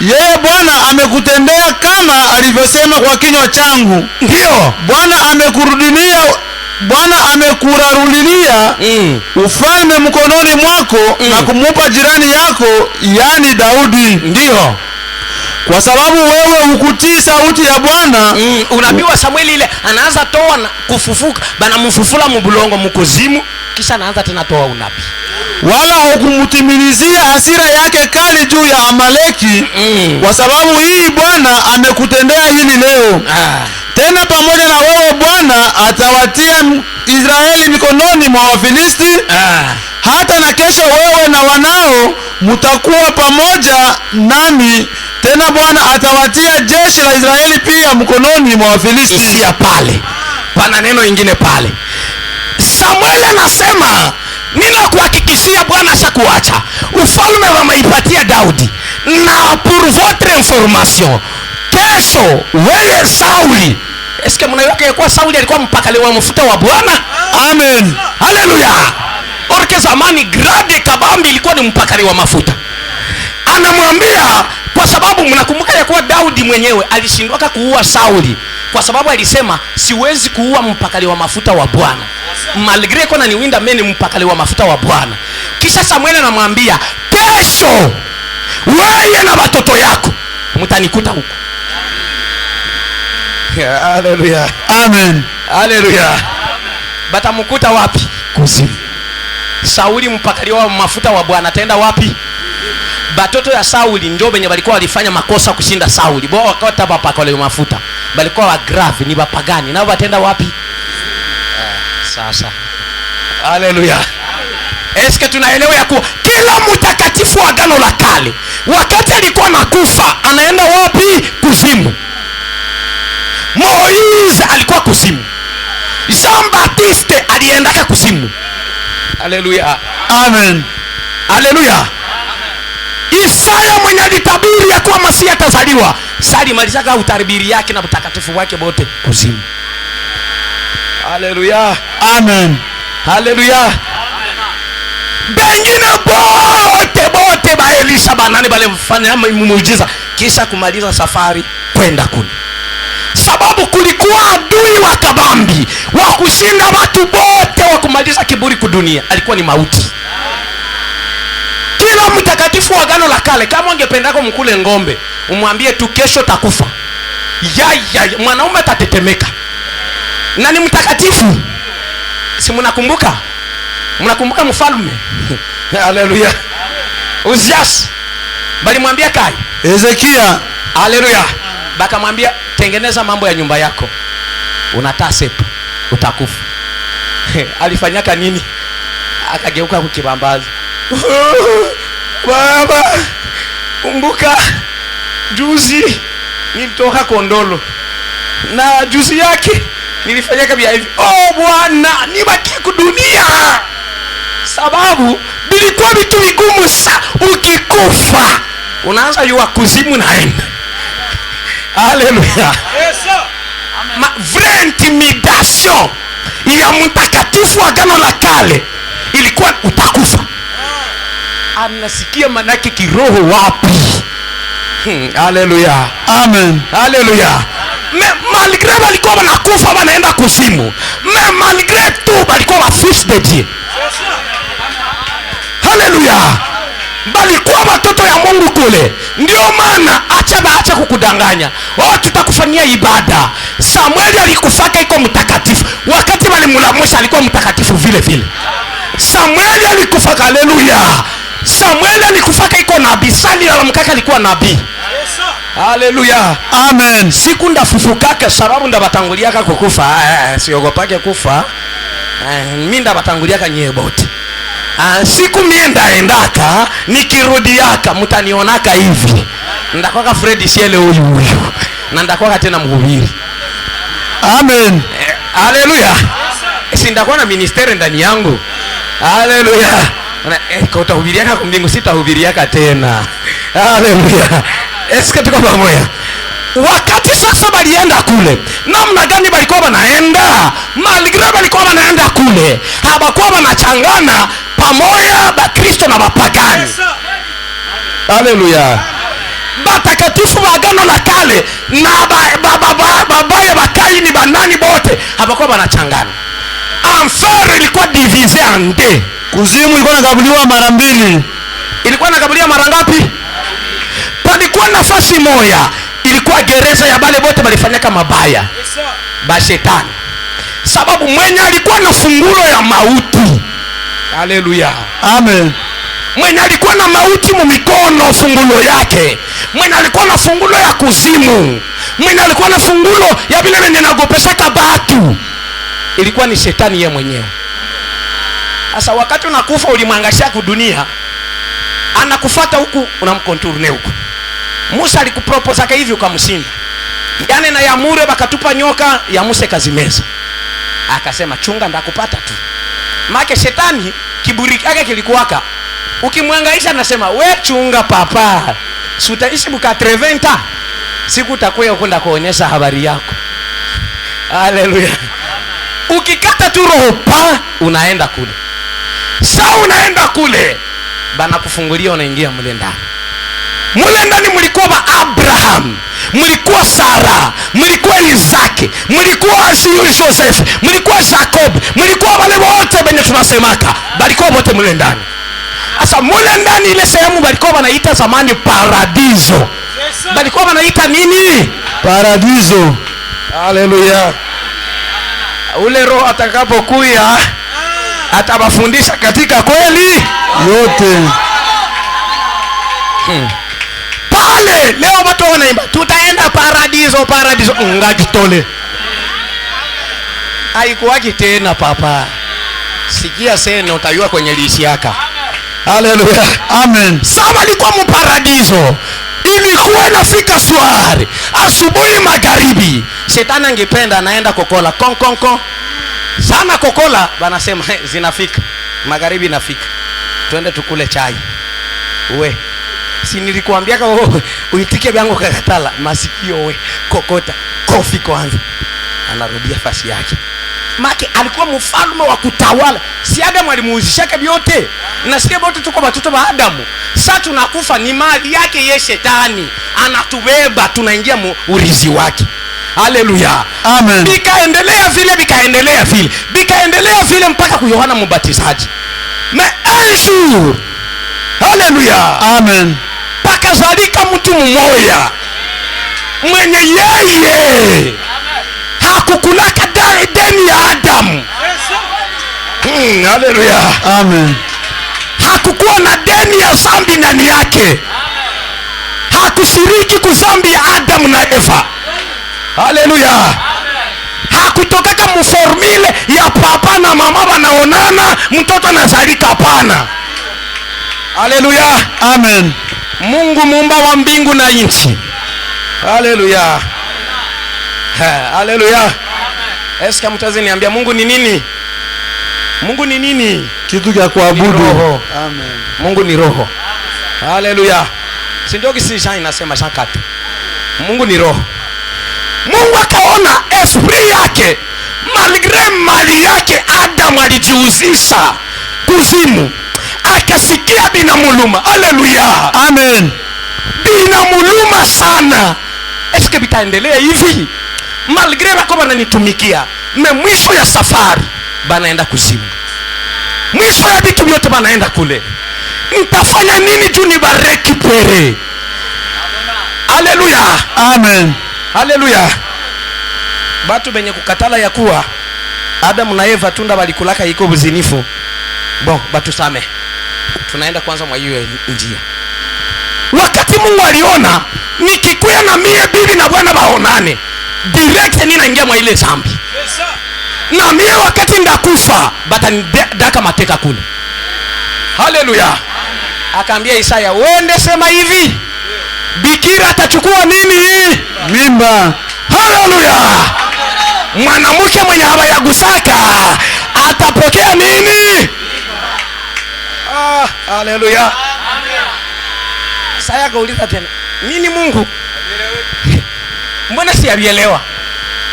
yeye Bwana amekutendea kama alivyosema kwa kinywa changu. Ndio. Bwana amekurarulia ufalme mkononi mwako na kumupa jirani yako, yani Daudi. Ndio. Kwa sababu wewe hukutii sauti ya Bwana. Unabii wa Samueli ile anaanza toa na kufufuka, bana mfufula mbulongo mkuzimu, kisha anaanza tena toa unabii. Wala hukumtimilizia hasira yake kali juu ya Amaleki. Kwa sababu hii Bwana amekutendea hili leo. Tena pamoja na wewe Bwana atawatia Israeli mikononi mwa Wafilisti. Hata na kesho wewe na wanao mtakuwa pamoja nami. Tena Bwana atawatia jeshi la Israeli pia mkononi mwa Wafilisti. Isia pale. Pana neno ingine pale. Samueli anasema ninakuhakikishia Bwana ashakuacha, ufalme wameipatia Daudi, na pour votre information, kesho wewe Sauli. Eske mnaiweka kwa Sauli alikuwa mpakali wa mafuta wa Bwana? Amen. Haleluya. Orke zamani grade kabambi ilikuwa ni mpakali wa mafuta. Anamwambia, kwa sababu mnakumbuka ya kuwa Daudi mwenyewe alishindwaka kuua Sauli kwa sababu alisema siwezi kuua mpakali wa mafuta wa Bwana, malgré kona ni winda mimi mpakali wa mafuta wa Bwana. Kisha Samuel anamwambia, kesho wewe na watoto yako mtanikuta huko. Haleluya. Amen. Haleluya. Batamkuta wapi? Kuzimu. Sauli mpakali wa mafuta wa Bwana ataenda wapi? Batoto ya Sauli ndio benye balikuwa walifanya makosa kushinda Sauli. Bo wakata bapakale mafuta. Balikuwa wa grave ni bapagani. Nao batenda wapi? Sasa. Haleluya. Eske tunaelewa ya kuwa kila mtakatifu wa Agano la Kale wakati alikuwa nakufa anaenda wapi? Kuzimu. Moise alikuwa kuzimu. Jean Baptiste alienda kuzimu. Haleluya. Amen. Haleluya. Isaya mwenye alitabiri ya kuwa Masia atazaliwa, sali malizaka utabiri yake na utakatifu wake bote kuzimu. Haleluya. Amen. Haleluya. Bengine bote ba Elisha banane bale mfanya muujiza kisha kumaliza safari kwenda kule. Sababu kulikuwa adui wa kabambi wa kushinda watu bote wa kumaliza kiburi kudunia, alikuwa ni mauti. Kila mtakatifu wa Agano la Kale kama ungependako mkule ngombe, umwambie tu kesho takufa, mwanaume atatetemeka. Na ni mtakatifu. Si mnakumbuka? Mnakumbuka mfalme? Haleluya. Uzias bali mwambia Kai Hezekia. Haleluya. Baka mwambia tengeneza mambo ya nyumba yako, unataa sepa utakufa. Alifanyaka nini? Akageuka kukibambazi. Baba, kumbuka juzi nilitoka Kondolo na juzi yake nilifanyaka bia hivi. Oh Bwana, nibaki kudunia sababu bilikuwa vitu vigumu sana. Ukikufa unaanza yua kuzimu naenda. Haleluya. Yes sir. Amen. Vraie intimidation ya mtakatifu wa Agano la Kale ilikuwa utakufa. Anasikia manake kiroho wapi? Haleluya. Amen. Haleluya. Malgré walikuwa wanakufa wanaenda kuzimu, malgré tout walikuwa wa fils de Dieu. Haleluya. Balikuwa watoto ya Mungu kule. Ndio maana acha kukudanganya. Oh, tutakufanyia ibada. Samueli alikufaka iko mtakatifu. Wakati walimulamusha alikuwa mtakatifu vile vile. Samueli alikufaka. Haleluya. Samueli alikufaka iko nabii. Sali alamkaka alikuwa nabii. Haleluya. Amen. Siku ndafufukaka sababu ndabatanguliaka kukufa. Siogopake kufa. Mimi ndabatanguliaka nyie bote. Siku mie ndaendaka nikirudiaka mtanionaka hivi. Ndakwaka Fred Shele huyu na ndakwaka tena mhubiri. Amen. Haleluya. Si ndakuwa na ministeri ndani yangu. Haleluya. Kwa utahubiriaka kumbingu sitahubiriaka tena. Haleluya. Eske tuko pamoja? Wakati sasa balienda kule, namna gani balikuwa wanaenda? Malgré balikuwa wanaenda kule, habakuwa wanachangana pamoja ba Kristo na bapagani. Haleluya. Batakatifu wa Agano la Kale na babaya bakai ni banani bote habakuwa wanachangana. Enfer ilikuwa divisé en deux. Kuzimu ilikuwa inagabuliwa mara mbili. Ilikuwa inagabuliwa mara ngapi? Palikuwa nafasi moja ilikuwa gereza ya bale bote balifanyaka mabaya. Ba shetani. Sababu mwenye alikuwa na fungulo ya mauti. Haleluya. Amen. Mwenye alikuwa na mauti mumikono fungulo yake. Mwenye alikuwa na fungulo ya kuzimu. Mwenye alikuwa na fungulo ya vile venye nagopeshaka batu. Ilikuwa ni shetani ye mwenyewe. Sasa wakati unakufa ulimwangasha kudunia, anakufuata huku unamkonturne huku. Musa alikupropose hivi ukamshinda. Yaani na Yamure bakatupa nyoka, ya Musa kazimeza. Akasema chunga ndakupata tu. Maana shetani kiburi chake kilikuwaka. Ukimwangaisha anasema, "We chunga papa. Si utaishi buka 30. Siku utakuwa kwenda kuonyesha habari yako." Haleluya. Ukikata tu roho pa unaenda kule. Sasa unaenda kule bana kufungulia, unaingia mle ndani. Mule ndani mlikuwa ba Abraham, mlikuwa Sara, mlikuwa Isaki, mlikuwa Joseph, mlikuwa Jacob, mlikuwa wale wote benye tunasemaka, balikuwa wote mule ndani. Sasa mule ndani ile sehemu balikuwa wanaita zamani paradiso. Balikuwa wanaita nini? Paradiso. Haleluya. Ule roho atakapokuya atabafundisha katika kweli yote. Pale leo watu wanaimba tutaenda paradiso, paradiso. Ngajitole. Haikuwaki tena papa. Sikia sena utayua kwenye lisi yaka. Haleluya. Amen. Sawa, alikuwa mu paradiso. Ilikuwa inafika swari asubuhi magharibi, shetani angependa anaenda kokola kon kon kon sana kokola, banasema zinafika magharibi, nafika twende tukule chai. We si nilikuambia kwa uitike vyangu kakatala masikio, we kokota kofi kwanza, anarudia fasi yake. Maki alikuwa mfalme wa kutawala. Si Adamu alimuuzishaka vyote, na sisi wote tuko watoto wa Adamu. Sasa tunakufa ni mali yake ye, shetani anatubeba, tunaingia urizi wake. Haleluya. Amen. Bikaendelea vile mpaka kwa Yohana Mbatizaji. Mais un jour, haleluya, Amen, pakazalika mtu mmoja mwenye yeye hakukulaka deni ya Adamu. Haleluya. Amen. Hakukuwa na deni ya zambi ndani yake. Hakushiriki kuzambi ya Adamu na Eva. Haleluya. Hakutokaka mformule ya papa na mama wanaonana mtoto anazalika, hapana. Haleluya. Amen. Mungu muumba wa mbingu na nchi. Haleluya. Haleluya. Eska mtazi niambia Mungu ni nini? Mungu ni nini? Kitu cha kuabudu. Amen. Mungu ni roho. Haleluya. Si ndio kisi shani nasema shakati. Mungu ni roho. Mungu akaona esprit yake, malgré mali yake Adam alijiuzisha kuzimu, akasikia binamuluma. Haleluya. Amen. Binamuluma sana. Eske bitaendelea hivi? Malgré wako wananitumikia, mwisho ya safari banaenda kuzimu. Mwisho ya vitu vyote banaenda kule. Nitafanya nini tu nibareki pere? Haleluya. Amen. Haleluya. Batu benye kukatala ya kuwa Adamu na Eva tunda walikulaka iko buzinifu. Bon, batu same. Tunaenda kwanza mwa hiyo njia. Wakati Mungu aliona nikikuya na mie bibi na bwana baonane, direct ninaingia mwa ile zambi. Na mie wakati ndakufa batandaka mateka kule. Haleluya. Akaambia Isaya, wende sema hivi, bikira atachukua nini? Mimba. Haleluya. Mwanamke mwenye habayagusaka atapokea nini? Haleluya. Saya kauliza tena, nini Mungu? Mbona siyabielewa?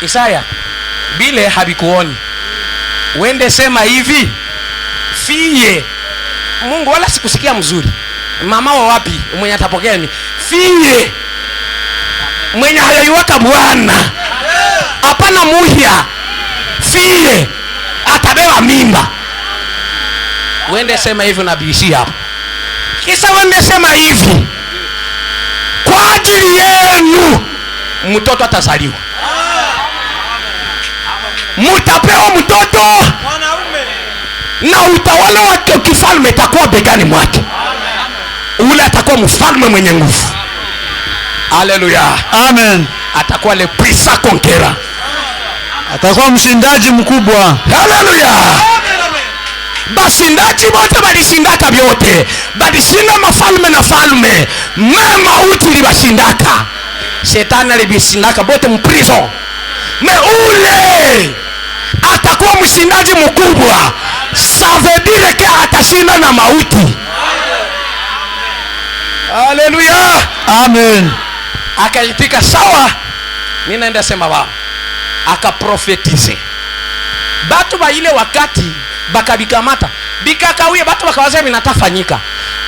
Isaya, bile habikuoni. Wende sema hivi, fiye. Mungu wala sikusikia mzuri. Mama wa wapi mwenye atapokea ni? Fiye. Mwenye hayaiwaka Bwana. Hapana muhia. Fiye. Atabeba mimba. Wende sema hivi na bishi hapo. Kisa wende sema hivi, kwa ajili yenu mtoto atazaliwa. Mutapewa mtoto mwanaume, na utawala wake kifalme itakuwa begani mwake. Ule atakuwa mfalme mwenye nguvu. Haleluya. Amen. Atakuwa le puissant conquérant. Atakuwa mshindaji mkubwa. Haleluya. Bashindaji wote balishindaka vyote. Balishinda mafalme na falme. Mema uti libashindaka. Shetani alibishindaka bote mprison. Me ule atakuwa mshindaji mkubwa. ça veut dire que atashinda na mauti. Haleluya, Amen. akaitika sawa, ninaenda sema wao. Akaprofetize batu ba ile wakati bakabikamata bikakawia, batu bakawaza vinatafanyika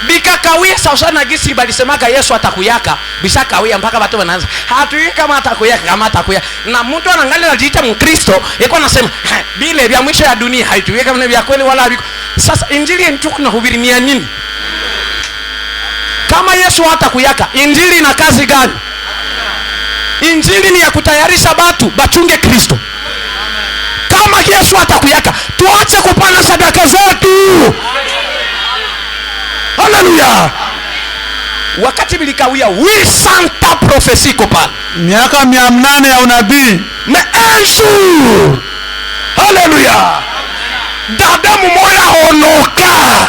bikakawia sawa na gisi balisemaka Yesu atakuyaka, bishakawia mpaka batu wanaanza hatui kama atakuyaka, kama atakuyaka. Na mtu anaangalia anajiita Mkristo yeko anasema bile vya mwisho ya dunia haituweka kama vya kweli wala biko. Sasa injili yetu tunahubiri ni ya nini kama Yesu hatakuyaka? Injili ina kazi gani? Injili ni ya kutayarisha batu bachunge Kristo. Kama Yesu atakuyaka, tuache kupana sadaka zetu. Haleluya. Wakati bilikawia 800 prophecy kopana, miaka 800 ya unabii. Mais un jour, haleluya, dada mmoja honoka.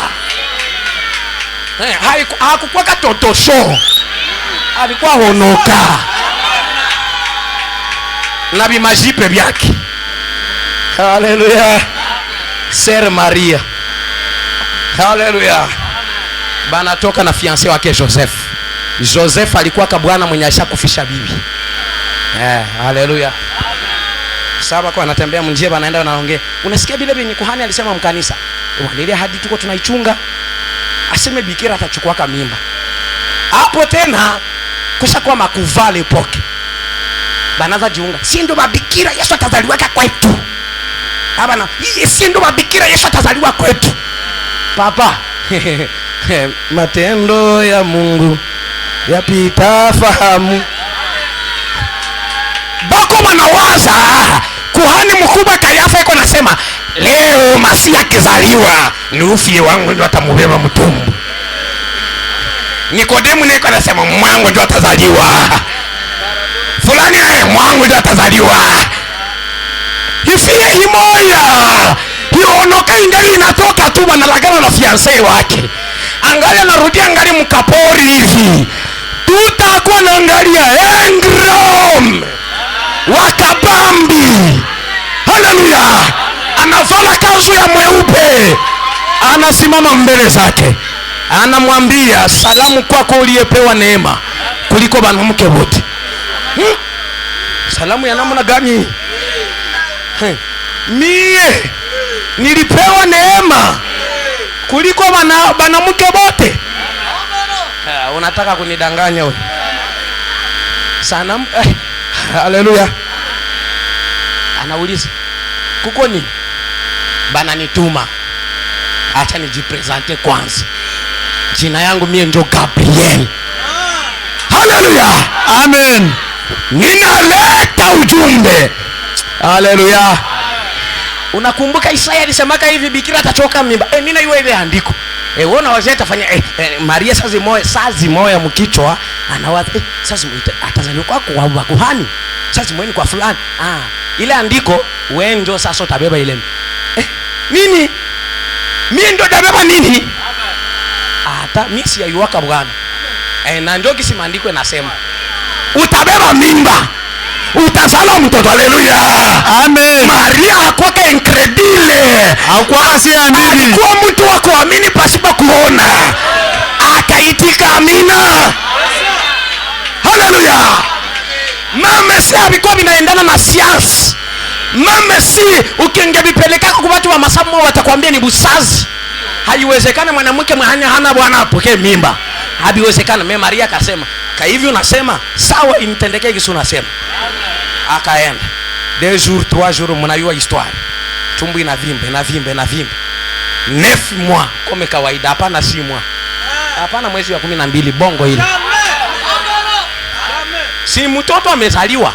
Hakukuwa katotosho, alikuwa honoka na bimajipe byake. Haleluya. Sir Maria, haleluya, banatoka na fiancé wake Joseph. Joseph alikuwa kabwana mwenye ashakufisha bibi. Haleluya. Sasa kwa anatembea mnjia banaenda wanaongea. Unasikia vile vyenye kuhani alisema mkanisa. Ile hadi tuko tunaichunga. Aseme bikira atachukua mimba. Hapo tena kusha kwa makuvale poke. Banaanza jiunga. Si ndo mabikira Yesu atazaliwa kwetu. Hapana, si ndo mabikira Yesu atazaliwa kwetu. Papa. Matendo ya Mungu yapita fahamu. Bako wanawaza kuhani mkubwa Kayafa yuko nasema leo Masia akizaliwa ni ufie wangu ndio atamubeba mtumbu. Nikodemu niko nasema mwangu ndio atazaliwa. Fulani mwangu ndio atazaliwa. Hifie himoya. Hionoka ingali inatoka tu banalagana na fiancé wake. Angali anarudia angali mkapori hivi. Tutakuwa na angalia Engrom wakabambi. Haleluya. Anavala kanzu ya mweupe, anasimama mbele zake, anamwambia salamu kwako uliyepewa neema kuliko wanawake wote. Salamu ya namna gani? Mie nilipewa neema kuliko wanawake wote. Unataka kunidanganya wewe? Sana. Haleluya. Anauliza kuko ni bana nituma, acha nijipresente kwanza. Jina yangu mie ndo Gabriel. Haleluya. Amen. Ninaleta ujumbe. Haleluya. Unakumbuka Isaya alisemaka hivi bikira atachoka mimba. Nina iwe ile andiko. Wewe unaweza atafanya Maria sazi moya mkichwa anawaza sasa atazaliwa kwako kwa kuhani. Sasa mweni kwa fulani. Ile andiko wewe ndio sasa utabeba ile. Nini? Mimi ndio dabeba nini? Hata mimi si yaiwaka bwana. Na ndio kisi maandiko yanasema utabeba mimba, utazala mtoto. Haleluya. Amen. Maria hakuwa incredible. Hakuwa si andini. Alikuwa mtu wa kuamini pasipo kuona. Akaitika amina. Haleluya. Mama si alikuwa vinaendana na science. Mama si ukingebipeleka kwa watu wa masomo watakwambia ni busazi. Haiwezekana mwanamke mhanya hana bwana apokee mimba. Habiwezekana. Mimi Maria akasema, "Ka hivi unasema, sawa initendekee kisu unasema." Akaenda. 2 jours 3 jours mnayua histoire. Tumbo inavimba. 9 mois kama kawaida, hapana 6 mois. Hapana mwezi wa 12 bongo ile. Si mtoto amezaliwa.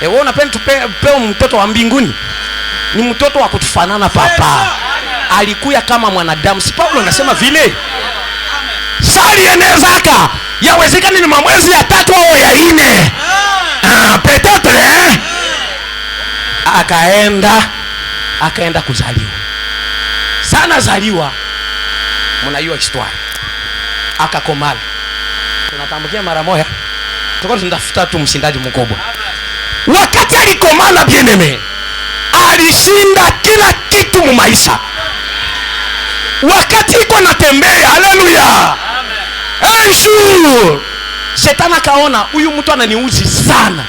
Wewe unapenda tupeo mtoto wa mbinguni. Ni mtoto wa kutufanana papa. Alikuya kama mwanadamu. Si Paulo anasema vile? Sali enezaka. Yawezekana ni mwezi ya 3 au ya 4. Peut-être akaenda kuzaliwa. Sana zaliwa. Mnajua histoire. Akakomala. Tunatambukia mara moja. Tuko tunatafuta tu mshindaji mkubwa. Wakati alikomala bien-aimé, alishinda kila kitu mu maisha. wakati iko natembea, haleluya, shetani akaona huyu mtu ananiuzi sana.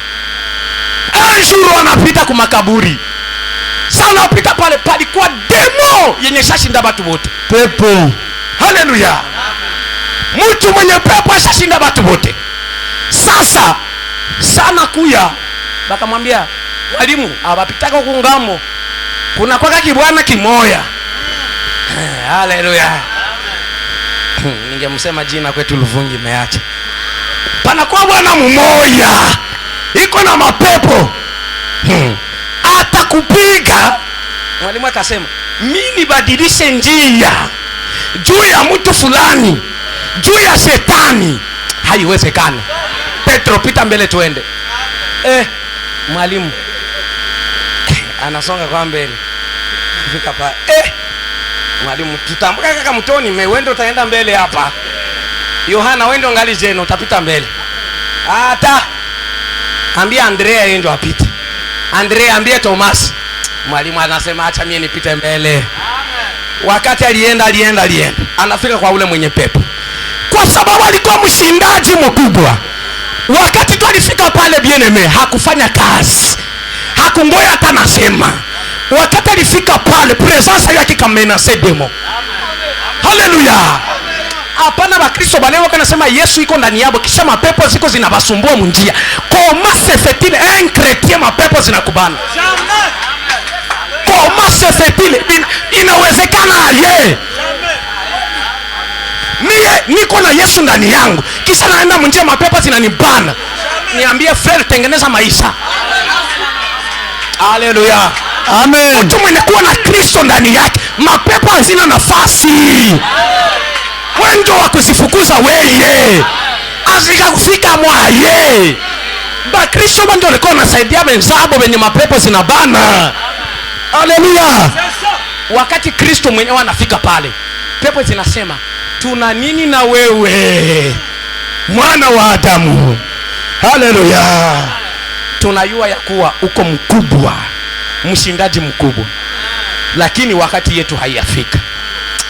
Anapita kwa makaburi sana, apita pale palikuwa demo yenye shashinda watu wote, pepo. haleluya. Mtu mwenye pepo shashinda watu wote. Sasa sana kuya bakamwambia, mwalimu, abapitaka huko ngamo kuna kwaka kibwana kimoya. Haleluya. Ningemsema jina kwetu Luvungi meacha. Pana kwa bwana mmoja iko na mapepo. Atakupiga. Mwalimu akasema, mimi nibadilishe njia juu ya mtu fulani, juu ya shetani, haiwezekani. Petro, pita mbele tuende. Mwalimu anasonga kwa mbele. Fika pa. Mwalimu, tutambuka kaka mtoni, wende utaenda mbele hapa. Yohana, wende ngali jeno utapita mbele. Hata ambia Andrea yeye ndo apite. Andrea ambia Thomas. Mwalimu anasema acha mimi nipite mbele. Wakati alienda anafika kwa ule mwenye pepo, kwa sababu alikuwa mshindaji mkubwa. Wakati tu alifika pale bien-aimé, hakufanya kazi, hakungoya hata nasema. Wakati alifika pale, presence yake kamenase demo. Haleluya. Hapana Bakristo bale wakanasema Yesu iko ndani yao, kisha mapepo ziko zinabasumbua munjia. Comment se fait-il un chrétien mapepo zinakubana? Comment se fait-il? Inawezekana aje? Mie niko na Yesu ndani yangu, kisha naenda munjia mapepo zinanibana. Niambie frère, tengeneza maisha. Haleluya. Amen. Mtu mwenye kuwa na Kristo ndani yake, mapepo hazina nafasi. Wenjo wa kusifukuza weye, azika kufika mwaye. Bakristo wenjo walikuwa wanasaidia wenzabo wenye mapepo zinabana. Haleluya. Wakati Kristo mwenyewe anafika pale, pepo zinasema, tuna nini na wewe, mwana wa Adamu? Haleluya. Tunajua ya kuwa uko mkubwa, mshindaji mkubwa, lakini wakati yetu haiyafika.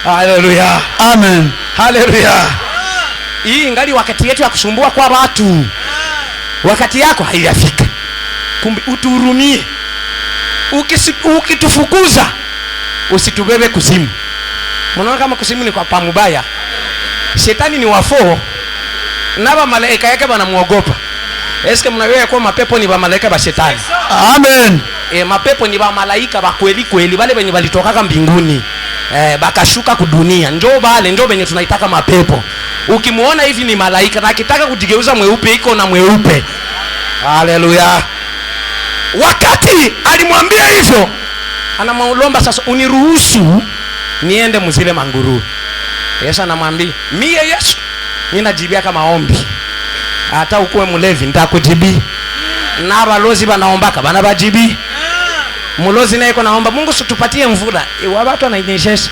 Haleluya. Amen. Haleluya. Hii ngali wakati yetu ya kusumbua kwa watu. Wakati yako haiyafika. Kumbe utuhurumie. Ukitufukuza usitubebe kuzimu. Mnaona kama kuzimu ni kwa pamubaya. Shetani ni wafo. Na malaika yake wanamuogopa. Eske mnawewe kwa mapepo ni ba malaika ba shetani? Amen. Mapepo ni ba malaika ba kweli kweli, wale wenye walitoka mbinguni. Bakashuka kudunia. Njoo wenye tunaitaka mapepo. Ukimuona hivi ni malaika, na akitaka kujigeuza mweupe iko na mweupe. Haleluya. Wakati alimwambia hivyo, anamwomba sasa, uniruhusu niende mzile manguru. Yesu anamwambia, mie Yesu ninajibia kama ombi. Hata ukuwe mlevi nitakujibi. Na balozi banaombaka bana bajibi. Mulozi naye iko naomba, Mungu situpatie mvula. Watu wanainyeshesha.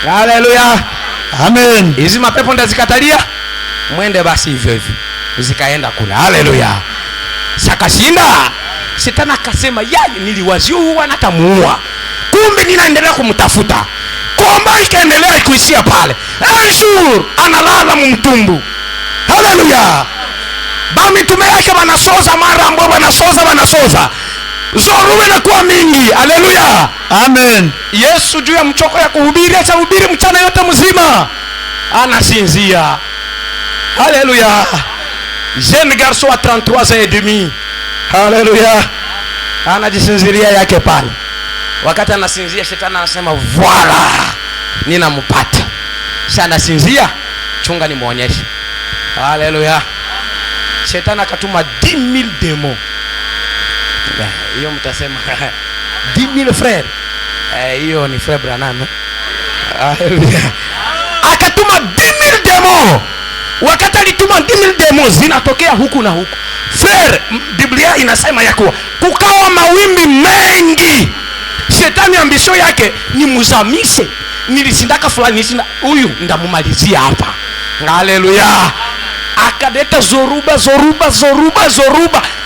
Haleluya. Amen. Hizi mapepo ndazikatalia. Mwende basi hivyo hivyo. Zikaenda kula. Haleluya. Sakashinda. Shetani akasema, yeye niliwazio huwa natamuua. Kumbe ninaendelea kumtafuta. Komba ikaendelea kuishia pale. Aishur analala mtumbu. Haleluya. Mitume yake wanasoza mara ambao wanasoza. Zorume na kuwa mingi. Haleluya. Amen. Yesu juu ya mchoko ya kuhubiri, acha hubiri mchana yote mzima, anasinzia. Haleluya. Jeune garçon à 33 ans et demi. Haleluya. Anajisinziria yake pale. Wakati anasinzia, shetani anasema, "Voila, ninampata." Sasa anasinzia, chunga nimuonyeshe. Haleluya. Shetani akatuma 10,000 demo. Hiyo mtasema 10,000 frère. Hiyo ni frère Branham. Haleluya. Akatuma 10,000 demo. Wakati alituma 10,000 demo, zinatokea huku na huku. Frère, Biblia inasema ya kuwa kukawa mawimbi mengi. Shetani ambisho yake ni muzamishe. Nilisindaka fulani, nilishinda huyu, ndamumalizia hapa. Haleluya. Akadeta zoruba,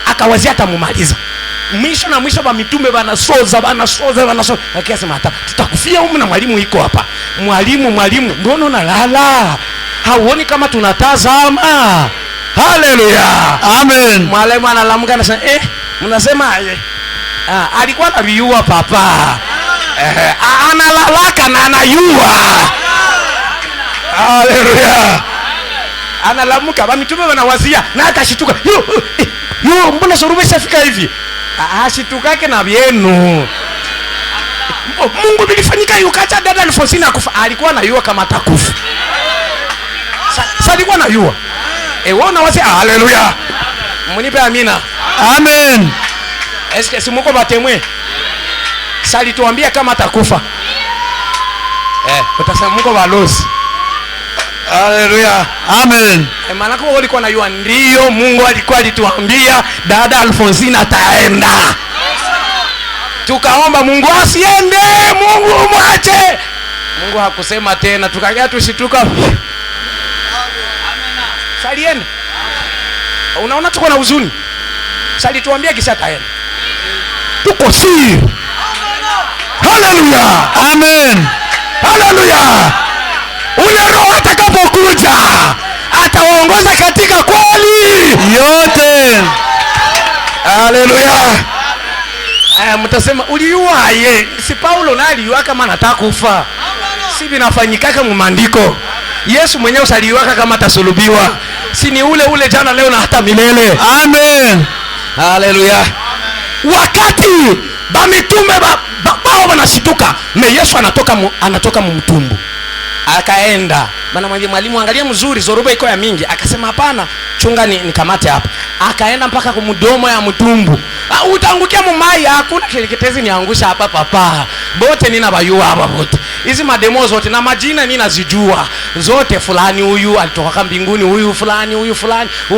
akawazia atamumaliza. mwisho na mwisho ba mitume wanasoza. Akasema hata tutakufia humu na mwalimu iko hapa. Mwalimu mbona unalala? Hauoni kama tunatazama? Haleluya. Amen. Mwalimu analamuka anasema mnasema alikuwa anayua papa. Analalaka na anayua. Haleluya. Analamuka ba mitume wanawazia na akashituka. Yo mbona Zorube shafika hivi? Shitukake na vyenu. Mungu bilifanyika yukacha dada Alfonsini akufa. Alikuwa anayua kama atakufa. Sasa alikuwa anayua. Wewe unawaza haleluya. Munipe amina. Amen. Eske si mko batemwe? Sali tuambia kama atakufa. Utasema mko balozi. Haleluya. Amen. Maana kwa walikuwa najua ndio Mungu alikuwa alituambia dada Alfonsina ataenda. Tukaomba Mungu asiende, Mungu mwache. Mungu hakusema tena, tukaja tushituka. Salienda. Unaona tuko na huzuni. Sali tuambia kisha ataenda. Tuko si. Haleluya. Amen. Haleluya. Ule Roho atakapokuja atawaongoza katika kweli yote. Haleluya. Mtasema uliuaye? Si Paulo naye aliua kama anataka kufa. Si vinafanyika kama maandiko. Yesu mwenyewe usaliua kama atasulubiwa. Si ni ule jana leo na hata milele. Amen. Haleluya. Wakati ba mitume bao wanashituka, na Yesu anatoka mtumbu. Akaenda. Bana mwalimu angalia mzuri Zorube iko ya mingi. Akasema hapana, chunga nikamate hapa. Akaenda mpaka kwa mdomo ya mtumbu. Utaangukia mumai, hakuna kiliketezi niangusha hapa papa. Bote nina bayua hapa bote. Hizi mademo zote na majina ninazijua. Zote fulani huyu alitoka mbinguni, huyu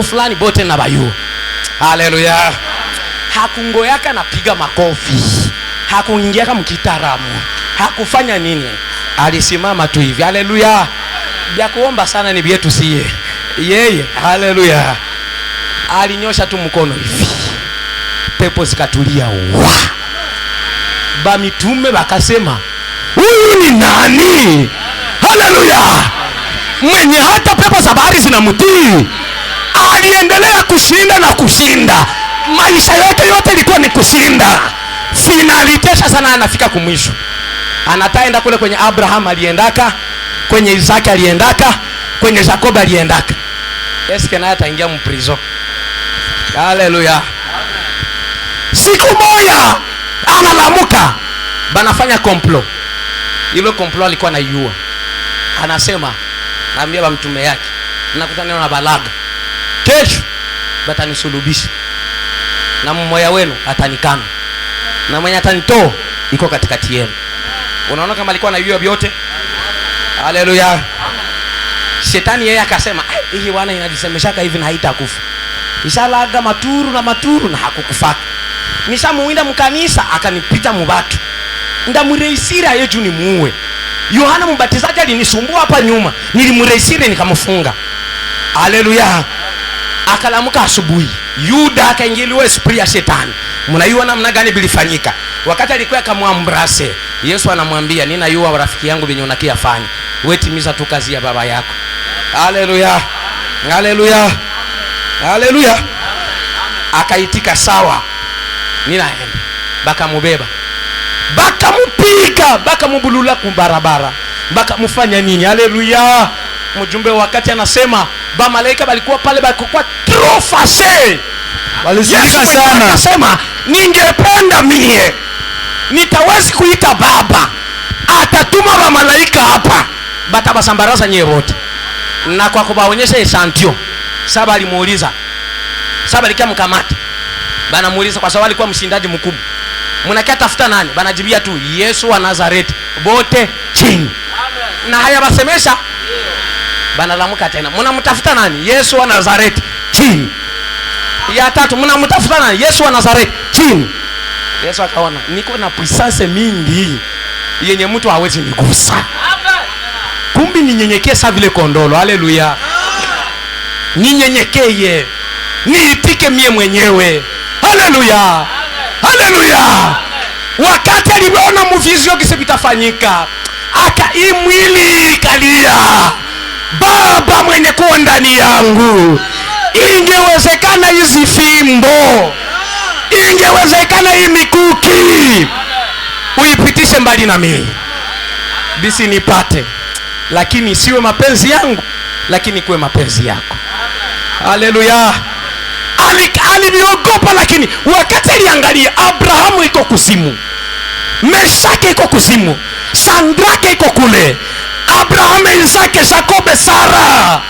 fulani bote na bayua. Haleluya. Hakungoyaka napiga makofi. Hakuingia kama mkitaramu. Hakufanya nini? Alisimama tu hivi. Haleluya. Bia kuomba sana ni bietu siye. Yeye. Haleluya. Alinyosha tu mkono hivi. Pepo zikatulia. Ba mitume bakasema, "Huyu ni nani?" Haleluya. Mwenye hata pepo za bahari zinamtii. Aliendelea kushinda na kushinda. Maisha yote ilikuwa ni kushinda. Finalitesha sana anafika kumwisho. Anataenda kule kwenye Abraham aliendaka, kwenye Isaki aliendaka, kwenye Jacob aliendaka. Eske naye ataingia mprizo. Haleluya. Siku moja analamuka, banafanya complot. Ile complot alikuwa anaiua. Anasema, naambia ba mtume yake, nakutana na balaga. Kesho batanisulubisha. Na mmoja wenu atanikana. Na mwenye atanitoa iko katikati yenu. Unaona kama alikuwa anajua vyote? Haleluya. Shetani yeye akasema, hii wana inajisemeshaka hivi na haitakufa. Ishalaga maturu na hakukufaka. Nishamuinda mkanisa akanipita mubatu. Ndamureisira yeye juu ni muue. Yohana Mbatizaji alinisumbua hapa nyuma. Nilimreisira nikamfunga. Haleluya. Akalamuka asubuhi. Yuda akaingiliwa esprit ya shetani. Mnaiona namna gani bilifanyika? Wakati alikuwa akamwambrase, Yesu anamwambia, "Ninayua rafiki yangu benye unakiafanya. Wewe timiza tu kazi ya baba yako." Haleluya. Haleluya. Haleluya. Akaitika sawa. Ninaenda. Bakamubeba. Bakamupiga, bakamubulula kubarabara. Bakamufanya nini? Haleluya. Mjumbe wakati anasema, ba malaika balikuwa pale balikuwa trop fâché. Walisirika sana. Anasema, "Ningependa mie nitawezi kuita baba. Atatuma ba malaika hapa. Batabasambaraza nyewe wote." Na kwa kubaonyesha eshantio, saba alimuuliza. Saba alikia mkamata. Bana muuliza kwa sababu alikuwa mshindaji mkubwa. Mnakia tafuta nani? Bana jibia tu, "Yesu wa Nazareti." Bote chini. Amen. Na haya basemesha. Bana lamuka tena. Mnamtafuta nani? "Yesu wa Nazareti." Chini. Ya tatu, mnamtafuta nani? "Yesu wa Nazareti." Chini. Yesu akaona niko na puissance mingi yenye mtu hawezi nigusa. Kumbi ninyenyekee sa vile kondolo. Haleluya. Ninyenyekee. Niitike mie mwenyewe. Haleluya. Haleluya. Wakati aliona muvizio kisi vitafanyika, hii mwili ikalia, Baba mwenye kuwa ndani yangu, ingewezekana hizi fimbo, ingewezekana hii mikuki uipitishe mbali na mimi, bisi nipate, lakini siwe mapenzi yangu, lakini kuwe mapenzi yako. Haleluya. Alivyogopa, lakini wakati aliangalia Abrahamu iko kuzimu, Meshaki iko kuzimu, Sandrake iko kule, Abrahamu, Isaka, Jakobe, Sara,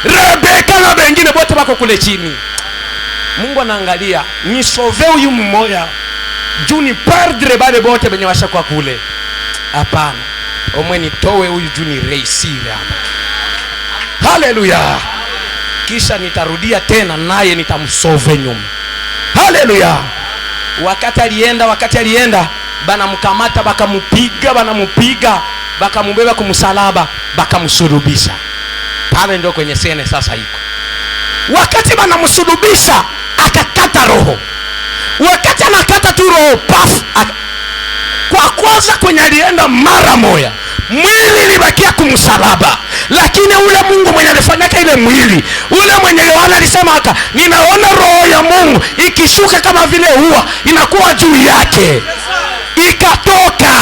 Rebeka na wengine wote wako kule chini. Mungu anaangalia, ni sove huyu mmoja juu ni perdre bale bote benye washakuwa kule. Hapana, omwe nitowe huyu juu ni reisire hapa. Haleluya. Kisha nitarudia tena naye nitamsove nyuma. Haleluya. Wakati alienda banamkamata, banamupiga, bakamubeba kumsalaba, bakamsulubisha. Pale ndio kwenye sene sasa iko. Wakati banamsulubisha, akakata roho. Wakati anakata tu roho, paf, kwa kwanza kwenye alienda mara moja, mwili libakia kumsalaba, lakini ule Mungu mwenye alifanyaka ile mwili, ule mwenye Yohana alisema haka, ninaona roho ya Mungu ikishuka kama vile huwa inakuwa juu yake, ikatoka.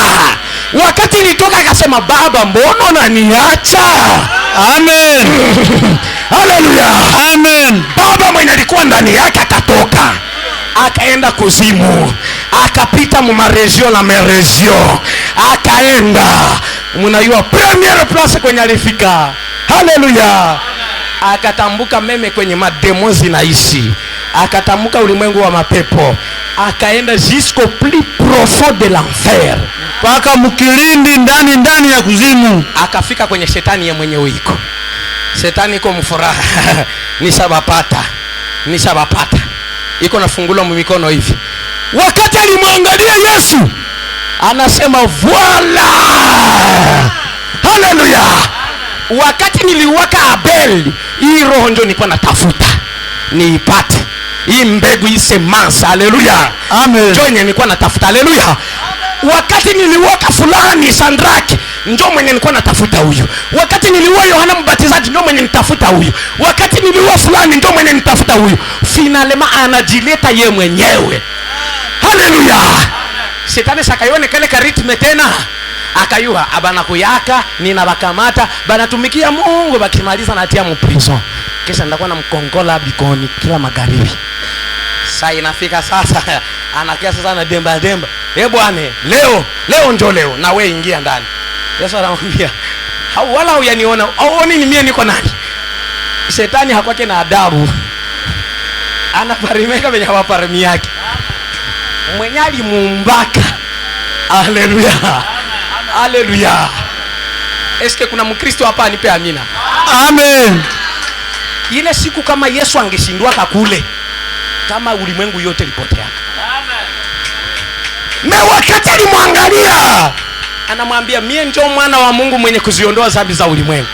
Wakati ilitoka akasema, Baba, mbona unaniacha? Amen. Haleluya. Amen. Baba mwenye alikuwa ndani yake akatoka, akaenda kuzimu, akapita mumarezio na merezio, akaenda munayua premier place kwenye alifika. Haleluya. Akatambuka meme kwenye mademo zinaishi, akatambuka ulimwengu wa mapepo, akaenda jusqu'au plus profond de l'enfer, Paka mkilindi ndani ya kuzimu. akafika kwenye shetani ya mwenye uiko. Shetani iko mfuraha. Nishabapata. Iko nafungula mikono hivi. Wakati alimwangalia Yesu, anasema voila. Haleluya. Wakati niliwaka Abel, hii roho ndio nilikuwa natafuta niipate, hii mbegu isemansa. Haleluya. Amen. Ndio nilikuwa natafuta. Haleluya. Wakati niliwaka fulani Sandraki, ndio mwenye nilikuwa natafuta huyu. Wakati niliua Yohana Mbatizaji, ndio mwenye nitafuta huyu. Wakati niliua fulani, ndio mwenye nitafuta huyu. Finalema anajileta ye mwenyewe. Haleluya. Shetani sakaione kale karitme tena, akayua abana kuyaka, ninabakamata, banatumikia Mungu, bakimaliza natia mu prison. Kisha ndakuwa na mkongola bikoni kila magharibi. Sasa inafika sasa, anakia sasa na demba. Bwana, leo ndio leo, na wewe ingia ndani. Yesu anamwambia, wala huyaniona, auoni ni mimi niko nani? Shetani hakwake na adabu, anaparimeka venye hawaparimi yake. Mwenye alimuumbaka. Haleluya. Haleluya. Eske kuna Mkristo hapa anipe amina? Amen. Ile siku kama Yesu angeshindwa kule, kama ulimwengu yote lipotea. Na wakati alimwangalia, anamwambia, mie ndio mwana wa Mungu mwenye kuziondoa dhambi za ulimwengu.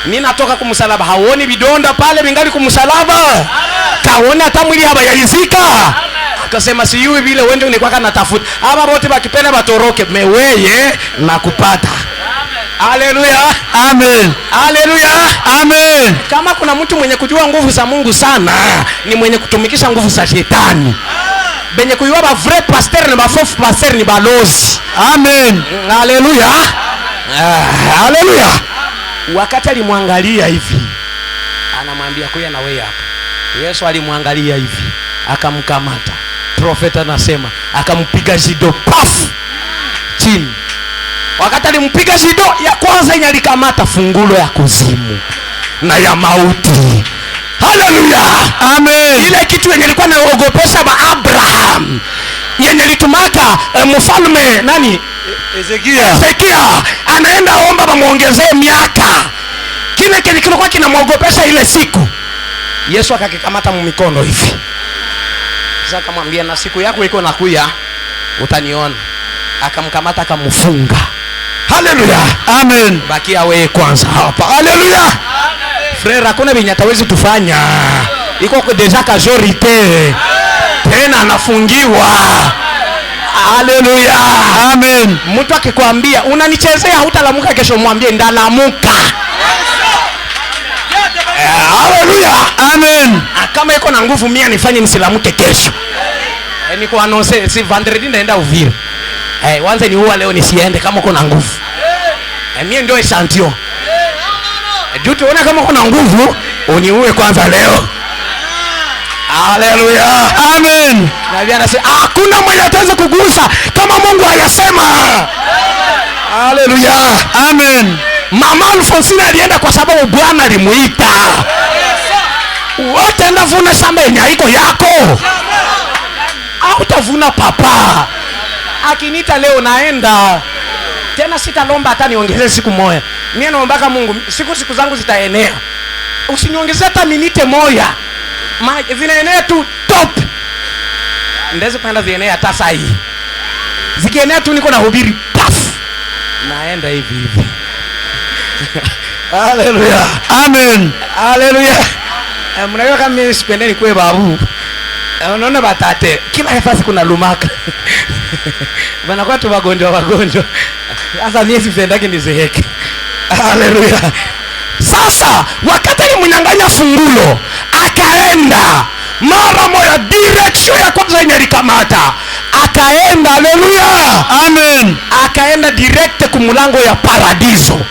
Ninatoka kumsalaba. Haoni vidonda pale vingali kumsalaba? Kaona hata mwili habayalizika? Akasema, si yui vile wende unikwaka natafuta. Aba bote bakipenda batoroke, meweye na kupata. Haleluya. Amen. Haleluya. Amen. Kama kuna mtu mwenye kujua nguvu za Mungu sana, ni mwenye kutumikisha nguvu za shetani. Benye kuyua ba vrai pasteur na ba faux pasteur ni balozi. Amen. Haleluya. Haleluya. Wakati alimwangalia hivi, anamwambia kuya na wewe hapa. Yesu alimwangalia hivi, akamkamata. Profeta anasema akampiga jido pafu chini. Wakati alimpiga jido ya kwanza, inalikamata fungulo ya kuzimu na ya mauti. Haleluya. Amen. Ile kitu yenye ilikuwa naogopesha ba Abraham, yenye litumaka mfalme nani? Ezekia anaenda omba bamuongezee miaka. Kile kilikuwa kinamwogopesha ile siku, Yesu akakikamata mu mikono hivi. Sasa akamwambia, na siku yako iko nakuya, utaniona. Akamkamata akamfunga. Haleluya. Amen. Bakia wewe kwanza hapa. Haleluya. Frère, hakuna binya tawezi tufanya. Iko deja majorite. Tena anafungiwa. Haleluya. Amen. Mtu akikwambia unanichezea hutalamuka kesho, mwambie ndalamuka. Haleluya. Amen. Kama iko na nguvu mia nifanye nisilamuke kesho. Niko anonse si vendredi naenda Uvira. Wanze ni huwa leo nisiende kama uko na nguvu. Mimi ndio eshantio. Juu tuone kama uko na nguvu, uniue kwanza leo. Haleluya. Amen. Nabii anasema hakuna mwenye ataweza kugusa kama Mungu hayasema. Haleluya. Amen. Mama Alfonsina alienda kwa sababu Bwana alimuita. Wote enda vuna shamba yenye haiko yako. Au utavuna papa. Akiniita leo naenda. Tena sitalomba hata niongezee siku moja. Mimi naomba Mungu siku zangu zitaenea. Usiniongezee hata minute moja. Maana zinaenea tu top. Ndeze kwenda zienea hata saa hii. Zikienea tu niko na hubiri paf. Naenda hivi hivi. Haleluya. Amen. Haleluya. Mnajua kama mimi sipendeni kwa babu. Unaona batate kila nafasi kuna lumaka. Bana kwa tu wagonjwa. Sasa mimi sipendaki nizeheke. Haleluya. Sasa wakati alimnyang'anya fungulo akaenda mara moja direction ya kwanza yenye alikamata akaenda. Haleluya. Amen. Akaenda direct kumulango ya paradiso.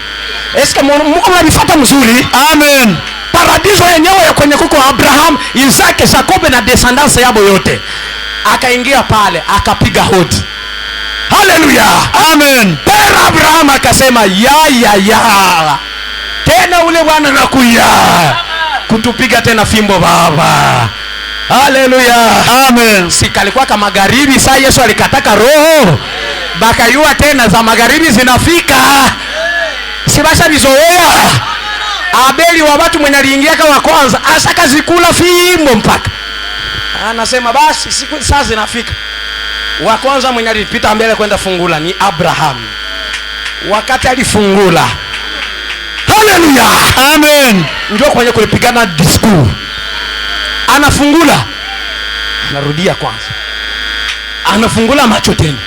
Eske Mungu mnanifuata mzuri? Amen. Paradiso yenyewe ya kwenye kuko Abraham, Isaac, Jacob na descendants yabo yote. Akaingia pale akapiga hodi. Haleluya. Amen. Pera Abraham akasema ya tena ule bwana nakuya kutupiga tena fimbo baba. Haleluya. Amen. Sikalikuwa kama magharibi, saa Yesu alikataka roho bakayua tena za magharibi zinafika. Sibasha bizoea. Abeli wa watu mwenye aliingia kama kwanza asaka zikula fimbo mpaka anasema basi siku saa zinafika. Wa kwanza mwenye alipita mbele kwenda fungula ni Abraham. Wakati alifungula, haleluya, Amen. ndio kwenye kulipigana discours. Anafungula, anarudia kwanza, anafungula macho tena,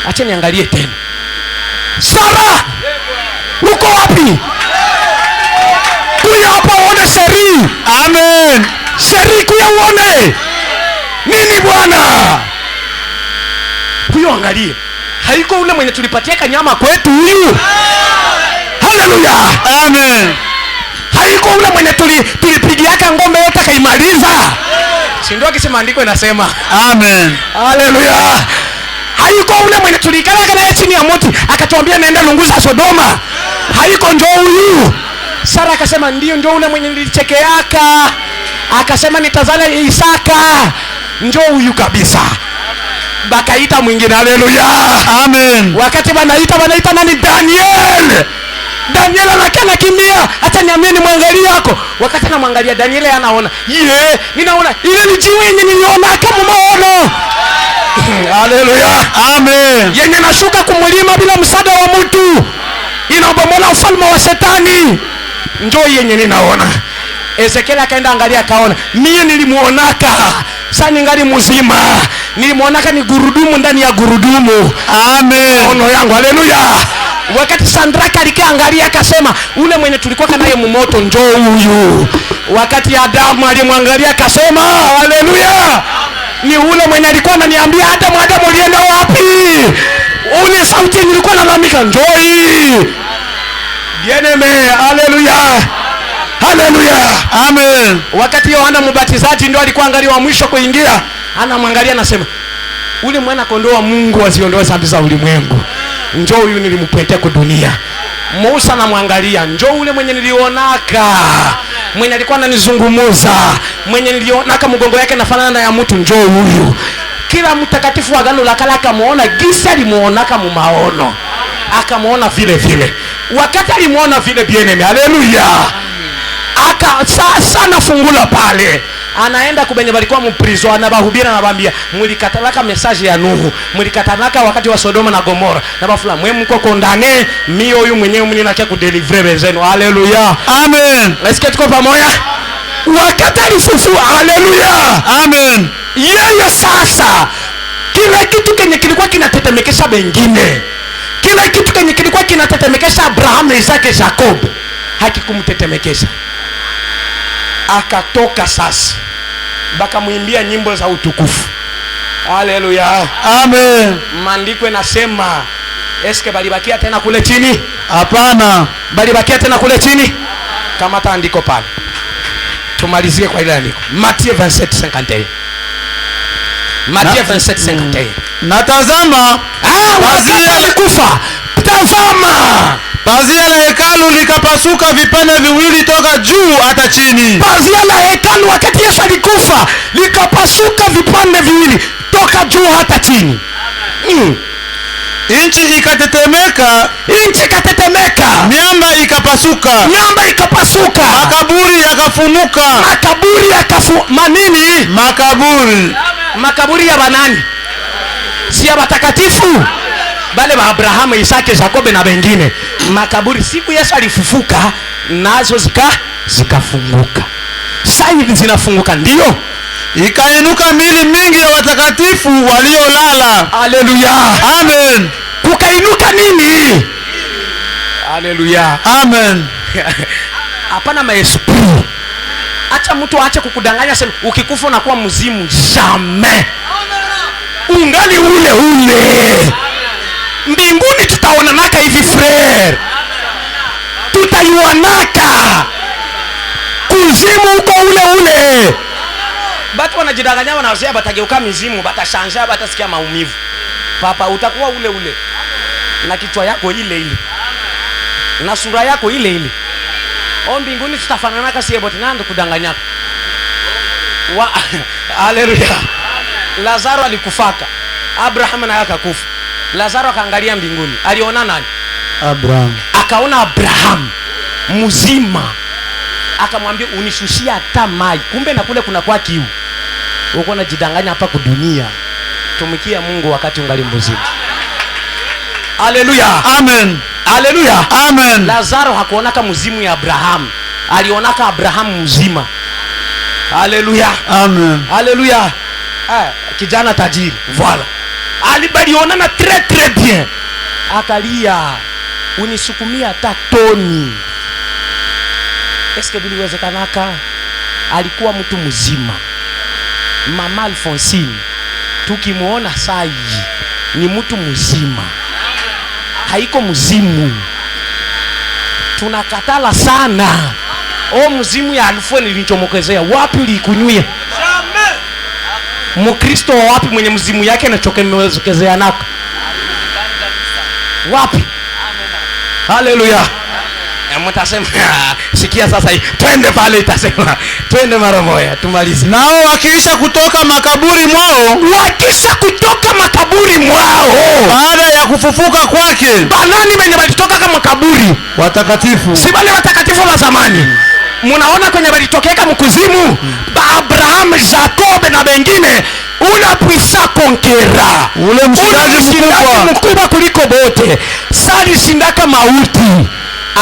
acha niangalie tena. Sara, uko wapi? Kuya hapa uone Sheri. Amen. Sheri, kuya uone nini bwana. Huyo angalie, haiko ule mwenye tulipatia kanyama kwetu huyu. Haleluya. Amen. Haiko ule mwenye tulipigiaka ngombe yote kaimaliza. Si ndio kisema andiko inasema? Amen. Haleluya. Haiko ule mwenye tulikala kana chini ya moti akatuambia naenda lunguza Sodoma. Haiko njoo huyu. Sara akasema ndio njoo ule mwenye nilichekeaka. Akasema nitazala Isaka. Njoo huyu kabisa. Bakaita mwingine. Haleluya. Amen. Wakati wanaita nani? Daniel. Daniel anakana kimia. Hata niambie ni mwangalie yako. Wakati anamwangalia Daniel anaona, ninaona ile ni jiwe yenye niliona kama maono. Haleluya. Amen. Yenye nashuka kumulima bila msaada wa mtu. Inabomola ufalme wa shetani. Njoo yenye ninaona. Ezekiel akaenda angalia akaona, mimi nilimuonaka sasa ningali mzima. Nilimuonaka ni gurudumu ndani ya gurudumu. Amen. Ono yangu. Haleluya. Wakati Sandraka alikiangalia akasema ule mwenye tulikuwa naye mmoto njoo huyu. Wakati Adamu alimwangalia akasema haleluya. Ni ule mwenye alikuwa ananiambia Adamu ulienda wapi? Ule sauti nilikuwa nalalamika njoo hii. Bieneme. Haleluya. Haleluya. Amen. Wakati Yohana Mbatizaji ndio alikuwa angalia wa mwisho kuingia, anamwangalia anasema ule mwana kondoo wa Mungu aziondoe dhambi za ulimwengu. Njoo huyu nilimpeleka kwa dunia. Musa anamwangalia, njoo ule mwenye nilionaka, mwenye alikuwa ananizungumuza, mwenye nilionaka mgongo yake nafanana na ya mtu, njoo huyu. Kila mtakatifu wa Agano la Kale akamuona gisa alimuonaka mu maono. Akamuona vile vile. Wakati alimuona vile bieneme. Haleluya. Sasa nafungula pale. Anaenda kubenye balikuwa mprizo, anabahubira na bambia, mulikatalaka message ya Nuhu, mulikatalaka wakati wa Sodoma na Gomora. Na bafula mwe mko kondane, mimi huyu mwenyewe mninakia kudelivrer bezenu. Haleluya. Amen. Est-ce que tuko pamoja? Wakati alifufua. Haleluya. Amen. Yeye sasa kila kitu kenye kilikuwa kinatetemekesha bengine, kila kitu kenye kilikuwa kinatetemekesha Abrahamu, Isaka, Jacob hakikumtetemekesha. Akatoka sasa, baka muimbia nyimbo za utukufu. Haleluya, Amen. maandiko inasema eske balibakia tena kule chini? Hapana. Balibakia tena kule chini? Kama taandiko pale, tumalizie kwa ile andiko Mathayo 27:51. Mathayo 27:51. Natazama wakati alikufa, tazama pazia la hekalu likapasuka vipande viwili toka juu hata chini. pazia la hekalu wakati Yesu alikufa likapasuka vipande viwili toka juu hata chini. Nchi ikatetemeka, miamba ikapasuka, makaburi yakafunuka. Makaburi ya banani? Si ya watakatifu bale ba Abrahamu, Isaka, Jacob na wengine. Makaburi siku Yesu alifufuka nazo zikafunguka. Sasa hivi zinafunguka, ndio Ikainuka mili mingi ya watakatifu waliolala. Haleluya, Amen. kukainuka nini? Haleluya, Amen. hapana maesprit. Acha mtu aache kukudanganya sema ukikufa unakuwa mzimu. Jamais. Ungali ule mbinguni. Tutaonanaka hivi frere, tutayuanaka. Kuzimu uko ule. Batu wanajidanganya, wanasema batageuka mizimu, batashanja, batasikia maumivu. Papa, utakuwa ule na kichwa yako ile na sura yako ile. Mbinguni tutafanana kasi yebote nando kudanganya. Haleluya. Lazaro alikufaka, Abraham naye akakufa. Lazaro akaangalia mbinguni, aliona nani? Abraham. Akaona Abraham mzima, akamwambia unishushia hata maji. Kumbe na kule kuna kwa kiu. Uko unajidanganya hapa kwa dunia. Tumikia Mungu wakati ungali mzima. Haleluya. Amen. Haleluya. Amen. Lazaro hakuonaka mzimu ya Abraham, alionaka Abraham mzima. Haleluya. Amen. Haleluya. Kijana tajiri, voilà. Alibalionana très bien. Akalia, unisukumia hata toni. Eske biliwezekanaka? Alikuwa mtu mzima. Mama Alfonsine tukimuona sai ni mtu mzima, haiko mzimu. Tunakatala sana. Mzimu ya Alfonsine nilichomokezea wapi ulikunyia? Mkristo wapi mwenye mzimu yake anachokemewekezea nako? Wapi? Haleluya. Mtasema sikia sasa hii, twende pale, itasema twende mara moja tumalize. Nao wakiisha kutoka makaburi mwao baada ya kufufuka kwake. Banani wenye walitoka kama makaburi? Watakatifu. Si wale watakatifu wa zamani. Munaona kwenye walitokeka mkuzimu? Abraham, Jacob na wengine. Una puisa konkera, ule mshindaji mkubwa kuliko bote. Sali shindaka mauti,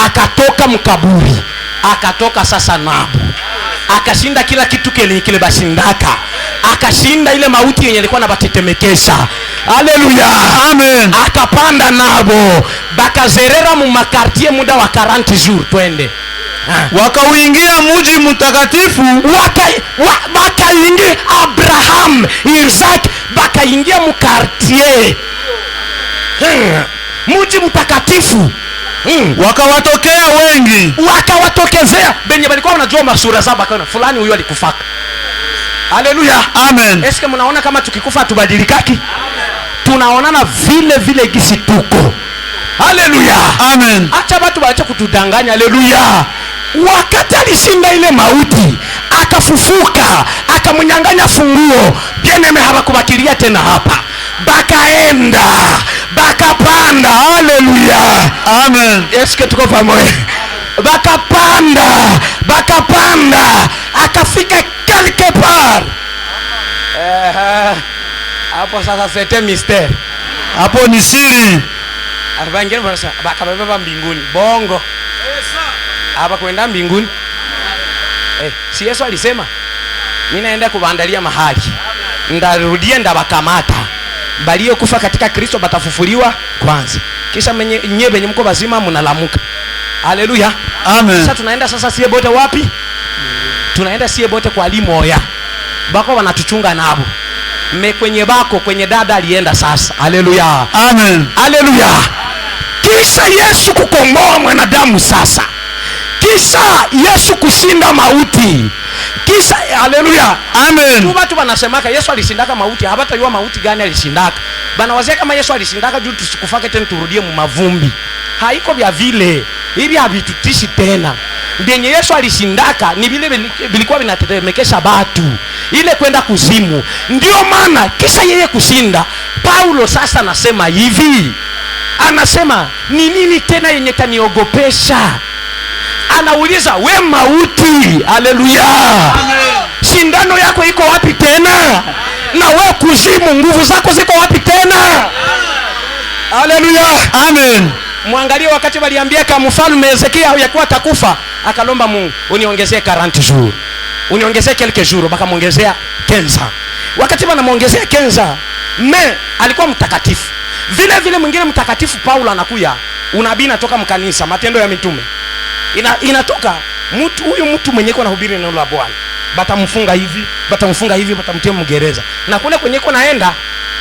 akatoka mkaburi, akatoka sasa Nabu, akashinda kila kitu kile bashindaka, akashinda ile mauti yenye ilikuwa na batetemekesha. Haleluya. Amen. Akapanda Nabo, bakazerera mu makartie muda wa 40 jours. Twende. Wakauingia mji mtakatifu, wakaingia Abraham, Isaac, bakaingia mu quartier mji mtakatifu. Wakawatokea wengi, wakawatokezea benye balikuwa wanajua masura zao, bakaona fulani huyo alikufaka. Haleluya. Amen. Eske mnaona kama tukikufa tubadilikaki? Tunaonana vile gisi tuko. Haleluya. Amen. Acha watu waache kutudanganya. Haleluya. Wakati alishinda ile mauti, akafufuka, akamnyang'anya funguo. Bieneme hawakubakilia tena hapa. Bakaenda, bakapanda. Haleluya. Amen. Eske tuko pamoja? Bakapanda, akafika quelque part. Hapo sasa c'était mystère. Hapo ni siri. Wengine wanasema bakabeba mbinguni. Bongo. Hapa kwenda mbinguni. Si Yesu alisema mimi naenda kuwaandalia mahali, ndarudia ndabakamata balio kufa katika Kristo batafufuliwa kwanza, kisha nyewe benye mko bazima mnalamuka. Haleluya, Amen. Sasa tunaenda sasa sie bote wapi? Tunaenda sie bote kwa limoya, bako wanatuchunga nabo kwenye bako kwenye dada alienda sasa. Haleluya, Amen. haleluya. Kisha Yesu kukomboa mwanadamu sasa, kisha Yesu kushinda mauti, kisha haleluya, Amen. watu wanasemaka Yesu alishindaka mauti, habata yua mauti gani alishindaka. Bana wazee kama Yesu alishindaka juu tusikufake tena turudie mu mavumbi. Haiko vya vile, hivi havitutishi tena. Ndenye Yesu alishindaka ni vile vilikuwa vinatetemekesha batu, ile kwenda kuzimu. Ndio maana kisha yeye kushinda, Paulo sasa anasema hivi, anasema ni nini tena yenye taniogopesha? Anauliza, we mauti, haleluya, shindano yako iko wapi tena? Na we kuzimu, nguvu zako ziko wapi tena? Haleluya, Amen. Mwangalie wakati waliambia kama mfalme Hezekia yakuwa atakufa, akalomba Mungu, uniongezee 40 jours, uniongezee quelques jours, baka muongezea 15. Wakati wanamuongezea 15, alikuwa mtakatifu. Vile vile mwingine mtakatifu Paulo anakuya, unabii natoka mkanisa, Matendo ya Mitume. Inatoka mtu mwenye kwa nahubiri neno la Bwana. Batamfunga hivi, batamtia mgereza. Na kule kwenye kwa naenda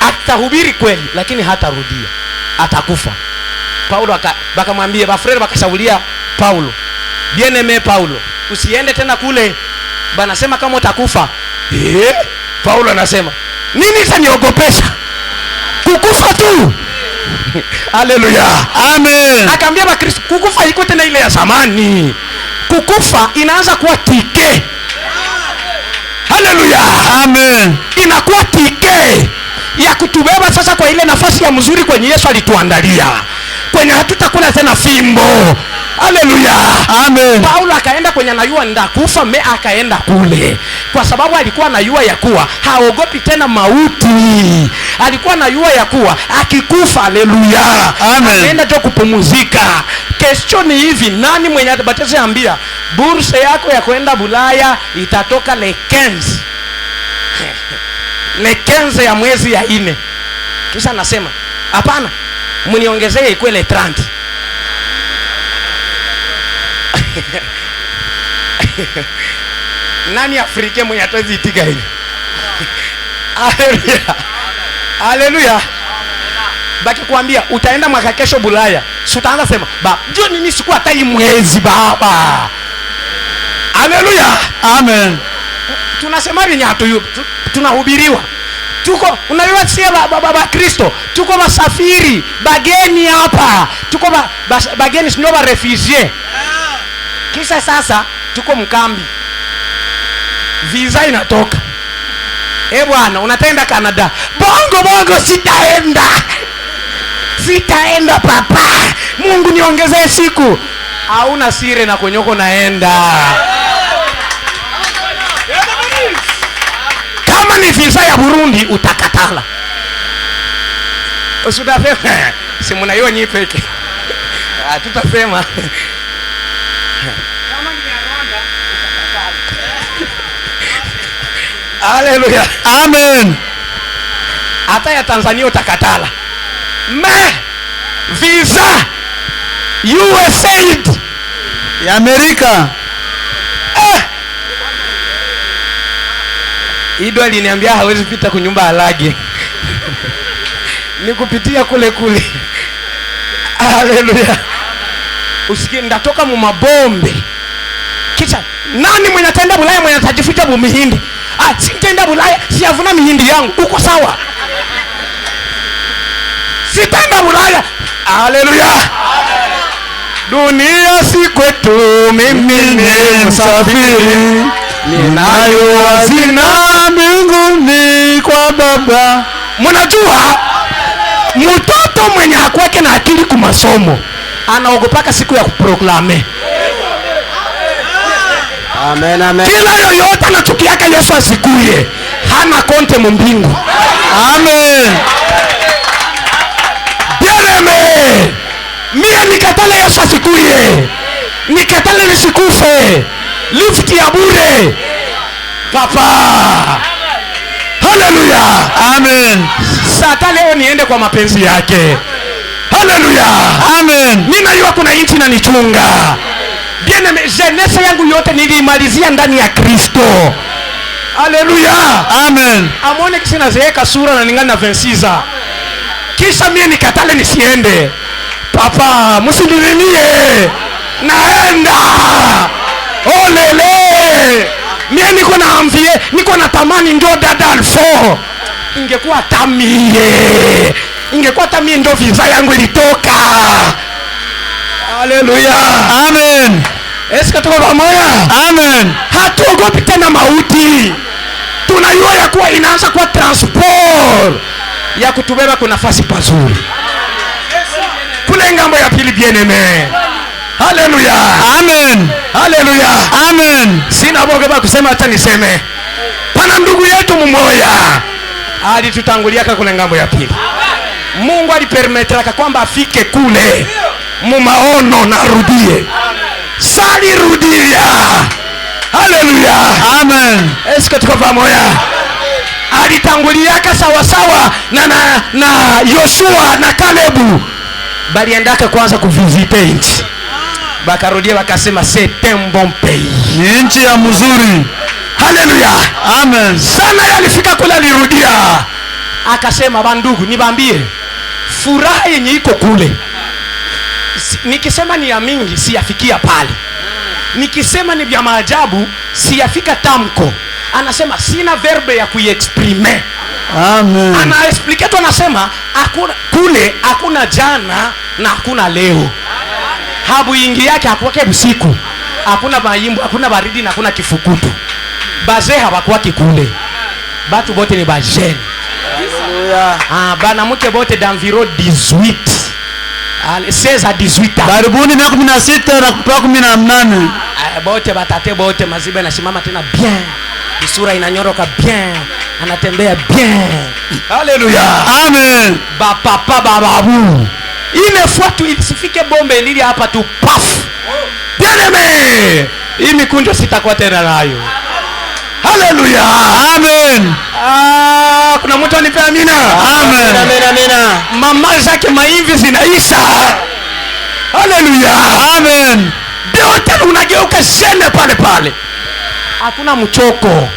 atahubiri kweli, lakini hatarudia. Atakufa. Paulo bakamwambia, bafrere bakashaulia Paulo, bien-aimé Paulo, usiende tena kule, banasema kama utakufa. Paulo anasema, nini saniogopesha? Kukufa tu. Haleluya, Amen. Akaambia Bakristo, kukufa iko tena ile ya zamani. Kukufa inaanza kuwa tike. Haleluya, Amen. Inakuwa tike ya kutubeba sasa kwa ile nafasi ya mzuri kwenye Yesu alituandalia, kwenye hatutakula tena fimbo. Haleluya, Amen. Paulo akaenda kwenye anayua ndakufa, akaenda kule kwa sababu alikuwa anayua ya kuwa haogopi tena mauti. Alikuwa anayua ya kuwa akikufa, haleluya, anaenda tu kupumzika. Kesho ni hivi, nani mwenye atabatiza ambia bursa yako ya kwenda Bulaya itatoka le 15 ya mwezi ya 4. Kisha anasema, hapana, mniongezee ikuwe le 30. Nani Afrika mwenye atawezi itika hivi? Haleluya, haleluya. Baki kuambia utaenda mwaka kesho Bulaya, si utaanza sema ndio nini siku hata hii mwezi baba. Haleluya, Amen. Tunasema ni hatu tunahubiriwa, tuko unajua si baba Kristo, tuko masafiri bageni hapa, tuko bageni sio ba refugee. Kisha sasa tuko mkambi, visa inatoka, bwana unataenda Canada. Bongo sitaenda papa, Mungu niongezee siku. Hauna siri na kwenyoko naenda. Kama ni visa ya Burundi utakatala, usudafema si mnaiyo nyipeke, tutafema kama ni ya Rwanda utakatala. Haleluya, Amen. Hata ya Tanzania utakatala. Visa USA ya Amerika. Ido aliniambia hawezi pita kunyumba alage. Ni kupitia kule. Haleluya. Usikie ndatoka mu mabombe. Kisha nani mwenye ataenda Bulaya mwenye atajificha mihindi? Sitaenda Bulaya, siavuna mihindi yangu. Uko sawa? Sitaenda Bulaya. Haleluya. Dunia si kwetu, mimi ni msafiri, ninayo hazina mbinguni kwa Baba. Mnajua mtoto mwenye hakwake na akili kumasomo anaogopaka siku ya kuproklame. Amen, amen. Kila yoyote anachukiaka Yesu asikuye, hana konte mbingu. Amen. Bieneme, mie nikatale Yesu asikuye, nikatale nisikufe, lift ya bure papa. Haleluya, Amen. sasa hata leo niende kwa mapenzi yake. Haleluya. Amen. Ninajua kuna inchi na nichunga. Bien aimé, jeunesse yangu yote nilimalizia ndani ya Kristo. Haleluya. Amen. Amone kisina zeeka sura na ningana 26. Kisha mie nikatale nisiende. Papa, msinilimie. Naenda. Olele. Mie niko na amvie, niko na tamani ndo dada Alfo. Ingekuwa tamie. Ingekuwa tamie ndo visa yangu ilitoka. Haleluya. Amen. Eska tuko pamoja? Amen. Hatuogopi tena mauti. Tunajua ya kuwa inaanza kwa transport ya kutubeba kwa nafasi pazuri kule ngambo ya pili. Bien aimé. Haleluya. Amen. Haleluya. Amen. Sina boga ba kusema hata niseme. Pana ndugu yetu mmoja alitutangulia kule ngambo ya pili. Mungu alipermetraka kwamba afike kule mumaono na rudie. Sali rudia. Haleluya. Amen. Eske tuko pamoja? Alitanguliaka sawa sawa na Yoshua na Kalebu. Baliendaka kwanza kuvisite nchi. Bakarudia wakasema c'est un bon pays. Ni nchi ya mzuri. Haleluya. Amen. Sana yalifika kule alirudia. Akasema bandugu nibambie furaha yenye iko kule. Nikisema ni ya mingi siyafikia pale. Nikisema ni vya maajabu siyafika tamko. Anasema sina verbe ya kuiexprime. Amen. Anaexplike tu anasema kule hakuna jana na hakuna leo. Habu ingi yake hakuwake usiku. Hakuna mayimbo, hakuna baridi na hakuna kifukutu. Bazee hawakuwaki kule. Batu bote ni bajeni. Haleluya. Bana mke bote d'environ 18. 16 à 18 ans. Karibuni miaka 16 na mpaka 18. Bote batate bote mazibe na simama tena bien. Sura inanyoroka bien. Anatembea bien. Haleluya. Amen. Ba papa ba babu. Ile fois tu isifike bombe lili hapa tu paf. Bien aimé. Hii mikunjo sitakuwa tena nayo. Haleluya. Amen. Kuna mtu anipe amina. Amen. Amina. Mama zake maivi zinaisha. Haleluya. Amen. Ndio unageuka shene pale pale. Hakuna mchoko.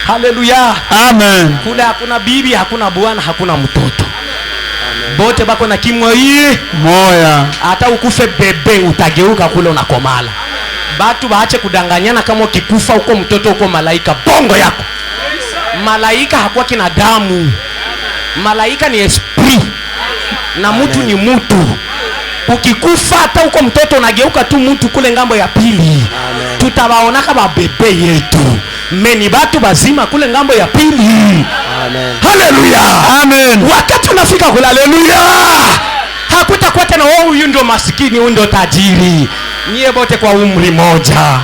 Haleluya. Amen. Kule hakuna bibi, hakuna bwana, hakuna mtoto. Bote bako na kimwa hii moya. Hata ukufe bebe utageuka kule unakomala. Batu baache kudanganyana kama ukikufa uko mtoto uko malaika. Bongo yako. Malaika hakuwa kina damu. Malaika ni esprit. Na mtu ni mtu. Ukikufa hata uko mtoto unageuka tu mtu kule ngambo ya pili. Tutawaona kama bebe yetu. Meni batu bazima kule ngambo ya pili. Amen. Haleluya. Amen. Wakati unafika kule haleluya. Hakutakuwa tena huyu ndio maskini, huyu ndio tajiri. Nyie bote kwa umri moja.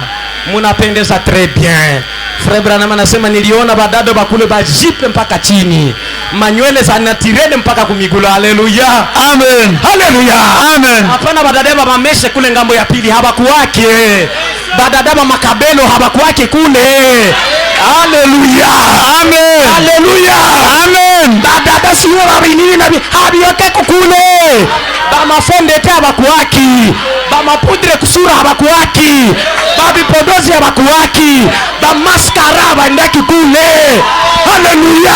Munapendeza très bien. Frère Branham anasema niliona badado bakule bajipe mpaka chini. Manywele za natirede mpaka kumigula. Haleluya. Amen. Haleluya. Amen. Hapana badadaba mameshe kule ngambo ya pili habakuwake. Badadaba makabelo habakuwake kule. Haleluya. Amen. Haleluya. Amen. Badada siyo babinini na habiyoke kukule. Bamafondete habakuwaki. Bamapudre kusura habakuwaki. Babipodozi habakuwaki. Bamaskara habaendaki kule. Haleluya.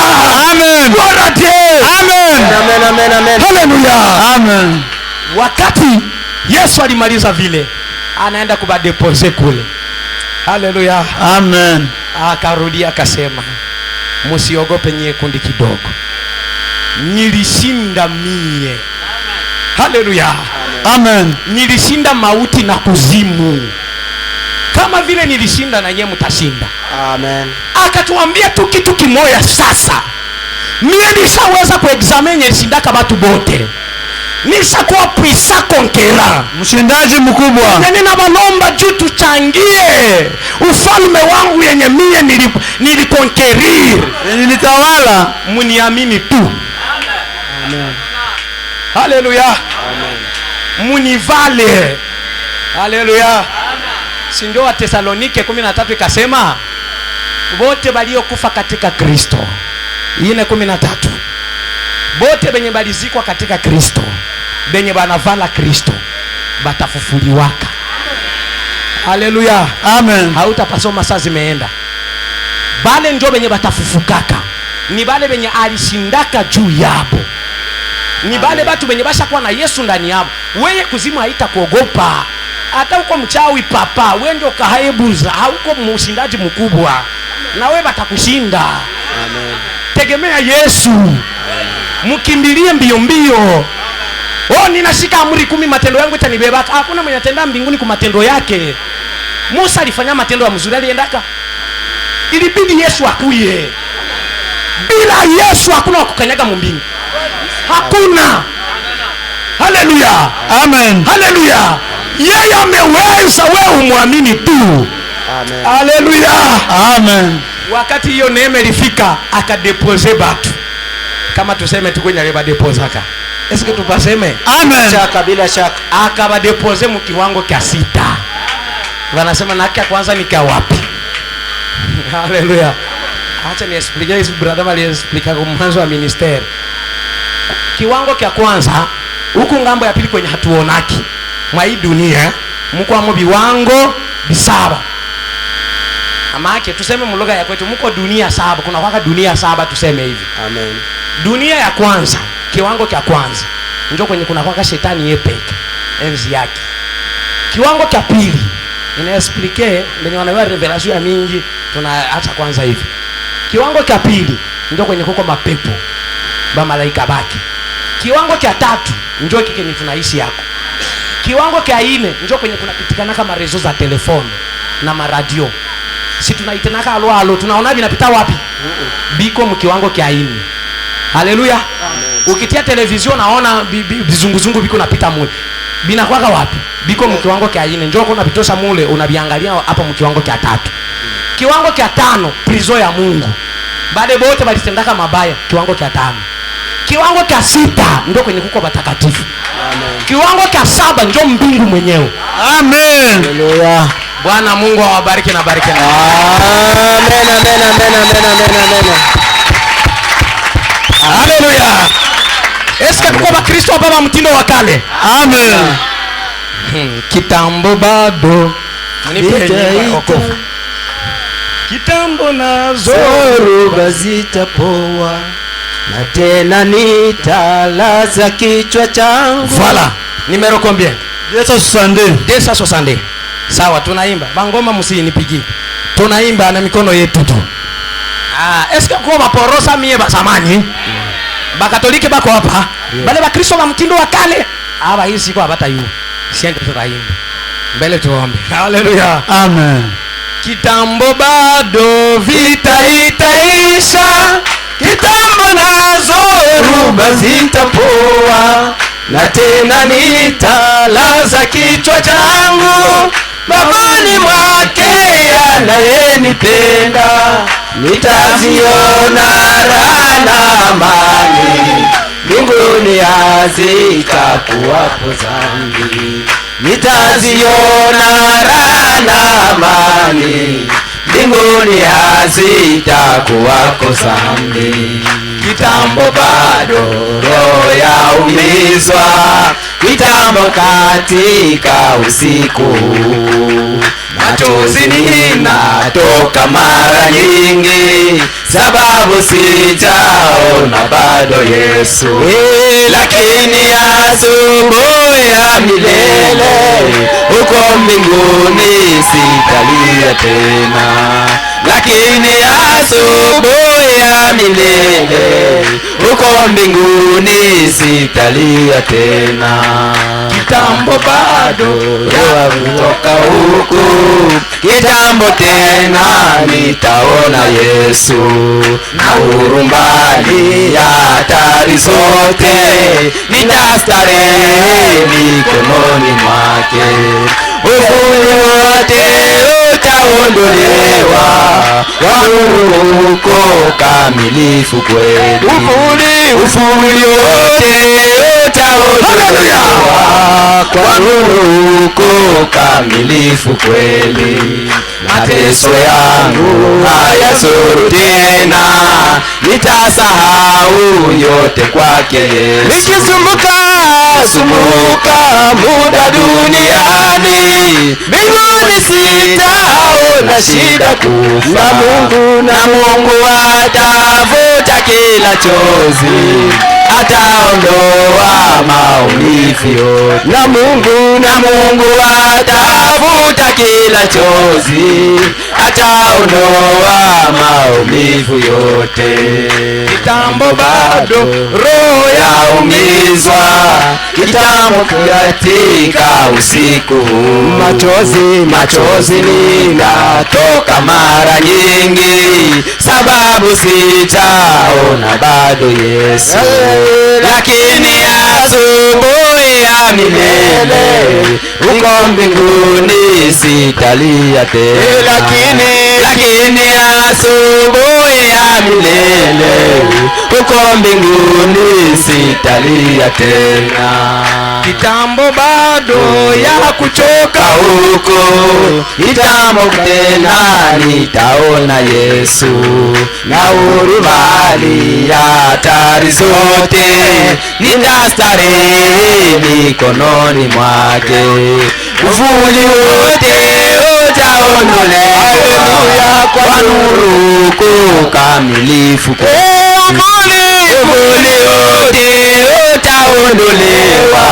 Amen. Gloire à Dieu. Amen. Amen, amen, amen. Haleluya. Amen. Wakati Yesu alimaliza vile, anaenda kubadepose kule. Haleluya. Amen. Akarudia akasema, msiogope nyie kundi kidogo. Nilishinda mie. Haleluya. Amen. Nilishinda mauti na kuzimu. Kama vile nilishinda na nyie mtashinda. Amen. Akatuambia tu kitu kimoja sasa. Mie nishaweza kuexamine nilishindaka watu bote. Nishakuwa puissant conquérant. Mshindaji mkubwa. Nina balomba juu tuchangie ufalme wangu yenye mie nilikonkerir. Yenye nitawala. Muniamini tu. Amen. Haleluya. Amen. Munivale. Haleluya. Si ndio wa Tesalonike 13 ikasema wote waliokufa katika Kristo. Ine 13. bote benye balizikwa katika Kristo, benye banavala Kristo batafufuliwaka. Haleluya, Amen. hautapasoma saa zimeenda. Bale ndio benye batafufukaka, ni bale benye alishindaka juu yabo, ni bale batu benye basha kuwa na Yesu ndani yabo. Wewe kuzimu haitakuogopa, hata uko mchawi papa, wewe ndio kahaibuza, hauko mshindaji mkubwa, na wewe batakushinda. Amen. Tegemea Yesu, mkimbilie mbio mbio. Oh, ninashika amri 10, matendo yangu itanibebaka. Hakuna mwenye atenda mbinguni kwa matendo yake. Musa alifanya matendo ya mzuri, aliendaka. Ilibidi Yesu akuye. Bila Yesu hakuna wakukanyaga mbingu. Hakuna. Haleluya. Amen. Haleluya. Yeye ameweza, wewe umwamini tu. Amen. Haleluya. Amen. Wakati hiyo neema ilifika, akadepose batu. Kama tuseme tu kwenye aleba deposaka. Eske tupaseme? Amen. Shaka bila shaka. Akabadepose mkiwango kia 6. Wanasema na kia kwanza ni kia wapi? Haleluya. Acha ni explain hizo brother wali explain kwa mwanzo wa ministeri. Kiwango kia kwanza huku ngambo ya pili kwenye hatuonaki. Mwa hii dunia mko amo viwango bisaba. Ama yake tuseme mlugha ya kwetu mko dunia 7, kuna kwaka dunia 7 tuseme hivi. Amen. Dunia ya kwanza, kiwango cha kwanza ndio kwenye kuna kwaka shetani yepeke enzi yake. Kiwango cha pili inaexplique mwenye wanaelewa revelation ya mingi, tunaacha kwanza hivi. Kiwango cha pili ndio kwenye kuko mapepo ba malaika baki. Kiwango cha tatu ndio kike ni tunaishi yako. Kiwango cha 4 ndio kwenye kunapitikana kama rezo za telefoni na maradio. Si tunaitenaka alo tunaona binapita wapi? Biko mkiwango cha 4. Haleluya. Ukitia television naona bizunguzungu biko napita mule. Bina kwaka wapi? Biko mkiwango cha 4. Njoo kuna pitosha mule unabiangalia hapa mkiwango cha 3. Kiwango cha 5 prison ya Mungu. Bade bote balitendaka mabaya, kiwango cha 5. Kiwango cha 6 ndio kwenye kuko batakatifu. Amen. Kiwango cha 7 ndio mbingu mwenyewe. Amen. Haleluya. Bwana Mungu awabariki na bariki na. Amen, amen, amen, amen, amen, amen. Haleluya. Eske tuko ba Kristo baba mtindo wa kale? Amen. Kitambo bado kitambo nazo Zoruba zitapoa na tena nitalaza kichwa changu. Voilà. Numero combien? 262. 262. Sawa, tunaimba. Bangoma msinipigie. Tunaimba na mikono yetu tu. Eske kwa maporosa mie basamani? Bakatoliki bako hapa. Bale ba Kristo wa mtindo wa kale. Aba hii siko hata yu. Siende tutaimba. Mbele tuombe. Haleluya. Amen. Kitambo bado vita itaisha. Kitambo nazo Zoruba zitapoa na tena nitalaza kichwa changu mabani mwake anayenipenda. Nitaziona raha na amani mbinguni hazitakuwapo dhambi. Nitaziona raha na amani mbinguni hazitakuwako dhambi. Kitambo bado roho yaumizwa, kitambo katika usiku machozi ninatoka mara nyingi, sababu sijaona bado Yesu. Lakini asubuhi ya milele uko mbinguni sitalia tena. Lakini asubuhi ya milele uko mbinguni sitalia tena. Kitambo bado roho kutoka huku, kitambo tena nitaona Yesu. Na urumbani ya hatari zote nitastarehe mikononi mwake. Uvuli wote utaondolewa, wanuru uko kamilifu kweli. Uvuli wote utaondolewa, kwa nuru uko kamilifu kweli. mateso yangu hayazuru tena, nitasahau yote kwake Yesu. Nikisumbuka muda duniani, mbinguni sitaona shida kufa. Na Mungu atavuta kila chozi, ataondoa maumivu yote. Na Mungu atavuta kila chozi, ataondoa maumivu yote. Kitambo bado roho yaumizwa, kitambo katika usiku huu, machozi ninatoka mara nyingi, sababu sitaona bado Yesu. Lakini asubuhi ya milele, uko mbinguni sitalia tena. Lakini asubuhi ya milele, uko mbinguni sitalia tena. Kitambo bado ya kuchoka huko, kitambo tena nitaona Yesu. Na urumali ya hatari zote, nitastarehe mikononi mwake. Uvuli wote utaondolewa, kwa nuru kukamilifu. Uvuli wote utaondolewa,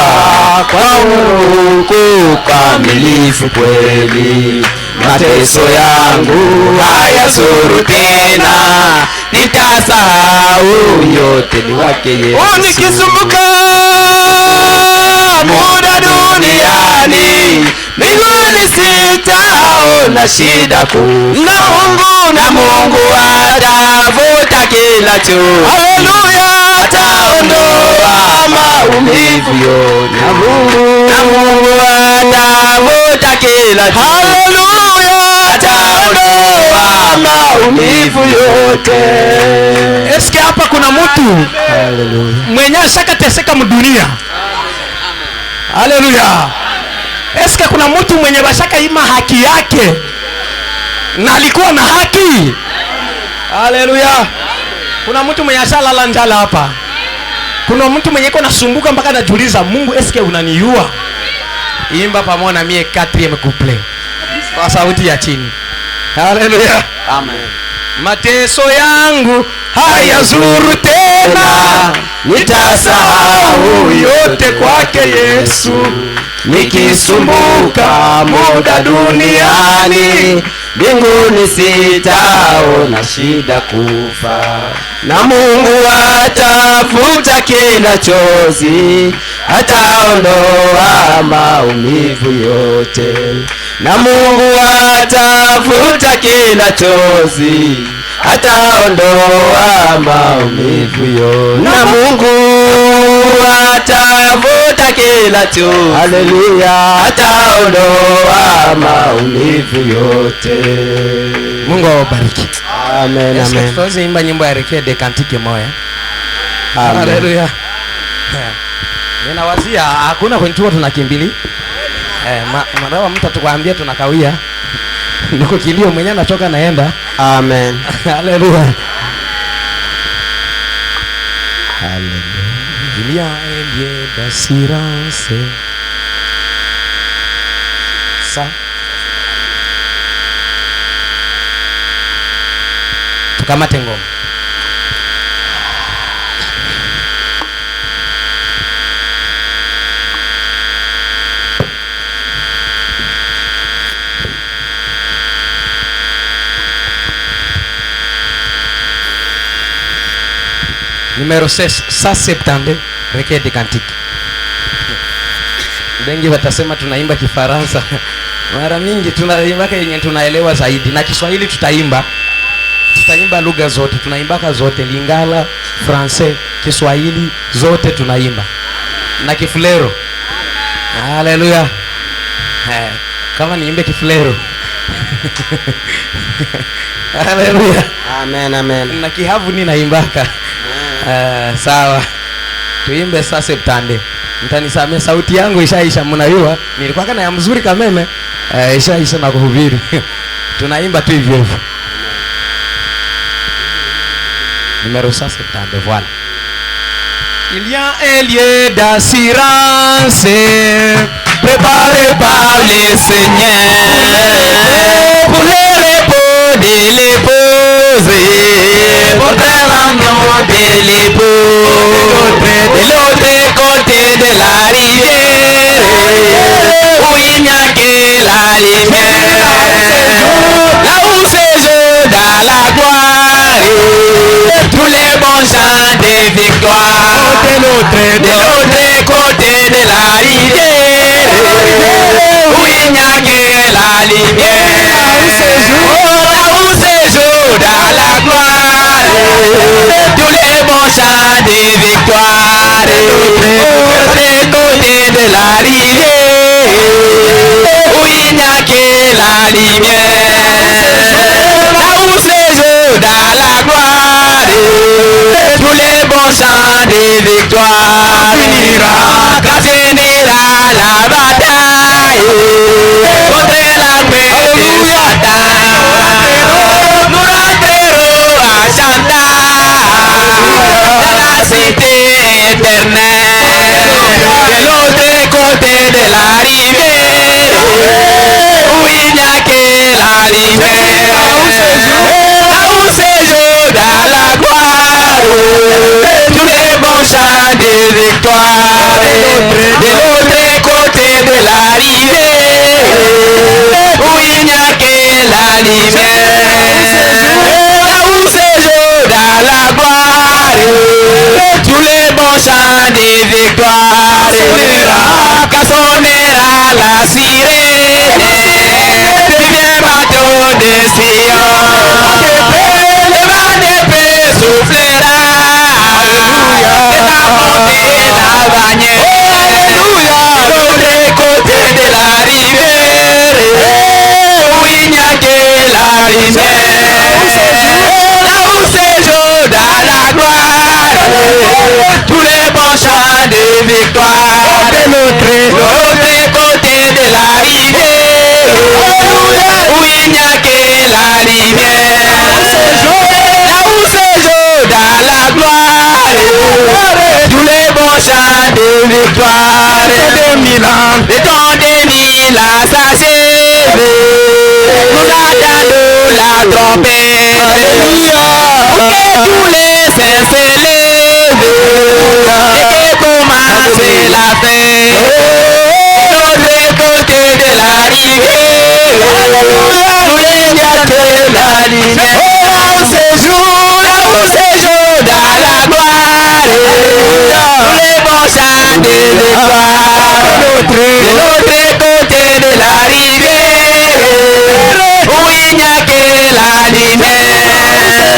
kwa nuru kukamilifu kweli. Mateso yangu hayazuru tena, nitasahau yote ni wake Yesu. Nikisumbuka muda duniani, mbinguni sitaona shida kufa. Na Mungu atavuta kila chozi, haleluya, ataondoa maumivu yote. Na Mungu atavuta kila chozi, haleluya, ataondoa maumivu yote. Eske hapa kuna mtu mwenye ashakateseka mdunia? Haleluya. Eske kuna mtu mwenye bashaka ima haki yake na alikuwa na haki? Haleluya. Kuna mtu mwenye ashalala njala hapa? Kuna mtu mwenye iko nasumbuka mpaka anajiuliza, Mungu eske unaniua? Imba pamoja na mie 4e couplet kwa sauti ya chini. Haleluya. Amen. Mateso yangu hayazuru tena, nitasahau yote kwake Yesu. Nikisumbuka muda duniani, mbinguni sitaona shida kufa. Na Mungu atavuta kila chozi, ataondoa maumivu yote. Na Mungu atavuta kila chozi, ataondoa maumivu yote. Na Mungu atavuta kila chozi, haleluya, ataondoa maumivu yote. Mungu awabariki. Amen, amen. Tuweze imba nyimbo ya Rekee de Kantike moya. Haleluya. Ninawazia hakuna kwenye tunakimbili. Madawa mtu atakwambia tunakawia. Niko kilio mwenyewe natoka naenda. Amen. Haleluya. Haleluya. Il y a un lieu d'assurance. Ça. Tukamate ngoma. Numéro 6, 170, Rekee de Kantike. Wengi watasema tunaimba Kifaransa. Mara mingi tunaimba yenye tunaelewa zaidi, na Kiswahili tutaimba lugha zote, tunaimbaka zote, Lingala, Francais, Kiswahili zote tunaimba. Na Kifulero. Haleluya. Kama niimbe Kifulero. Haleluya. Amen, amen. Na Kihavu ninaimbaka. Sawa. Tuimbe sasa Septande. Mtanisamea sauti yangu ishaisha, mnayua nilikuwa kana ya mzuri kameme. Ishaisha na kuhubiri. tunaimba tu hivyo hivyo. Numéro 172, voilà. Il y a un lieu d'assurance préparé par les seigneurs pour le repos de l'épouse, pour l'amour de l'époux. De l'autre côté de la rivière, où il n'y a que la lumière, là où séjourne dans la gloire tous les bons chants de victoire. De l'autre côté de la rivière, où il n'y a que la lumière, là où séjourne dans la gloire tous les bons chants de victoire. De l'autre côté de la rivière, où il n'y a que la lumière, là où séjourne dans la gloire tous les bons chants de victoire. Quand finira la bataille contre l'armée de Satan, nous rentrerons à chanter dans la cité éternelle. De l'autre côté de la rivière, où il n'y a que la lumière, là où séjourne dans la gloire tous les bons chants de victoire. De l'autre côté de la rivière, où il n'y a que la lumière, là où séjourne dans la gloire tous les bons chants de victoire. Quand sonnera la sirène du vieux bateau de Sion, le vent de paix soufflera et ta portée la bannière. De l'autre côté de la rivière, où il n'y a que la lumière, là où séjourne dans la gloire tous les bons chants de victoire. De l'autre côté de la rivière, où il n'y a que la lumière, là où séjourne dans la gloire tous les bons chants de victoire. Le temps des mille ans s'achève, nous attendons la trompette, pour que tous les saints s'élèvent et que commence la fête. De l'autre côté de la rivière, où il n'y a que la lumière, là où séjourne dans la gloire tous les bons chants de victoire. De l'autre côté de la rivière, où il n'y a que la lumière,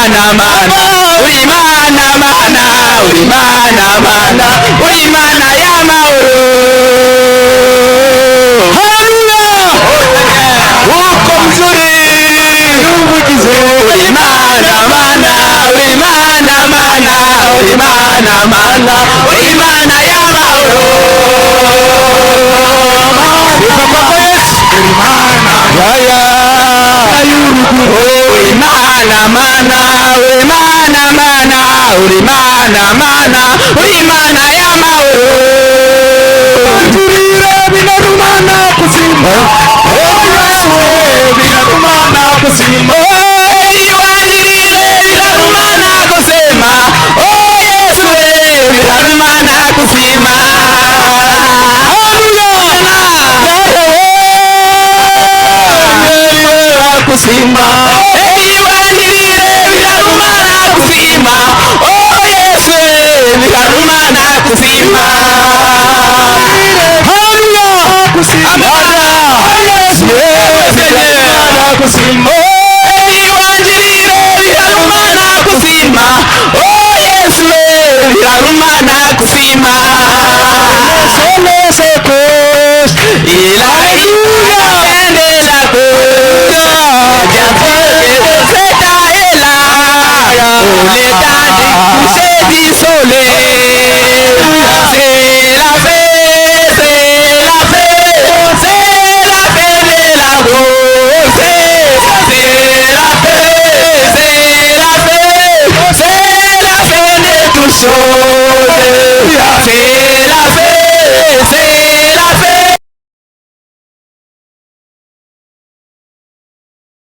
mana mana uri mana mana uri mana mana uri mana ya mahoro. Haleluya. Uko mzuri uvugize uri mana mana uri mana mana uri mana mana uri mana ya mahoro. Uri mana mana uri mana mana uri mana mana uri mana ya mahoro. Njurire binarumana kusima binarumana kusima iwanjirire binarumana kusema oh Yesu binarumana kusima. Kusima iwanjirire binarumana kusima oh Yesu binarumana kusima. Haleluya kusima Yesu binarumana kusima iwanjirire binarumana kusima oh Yesu binarumana kusima. Solo sekos ilahi endela ko so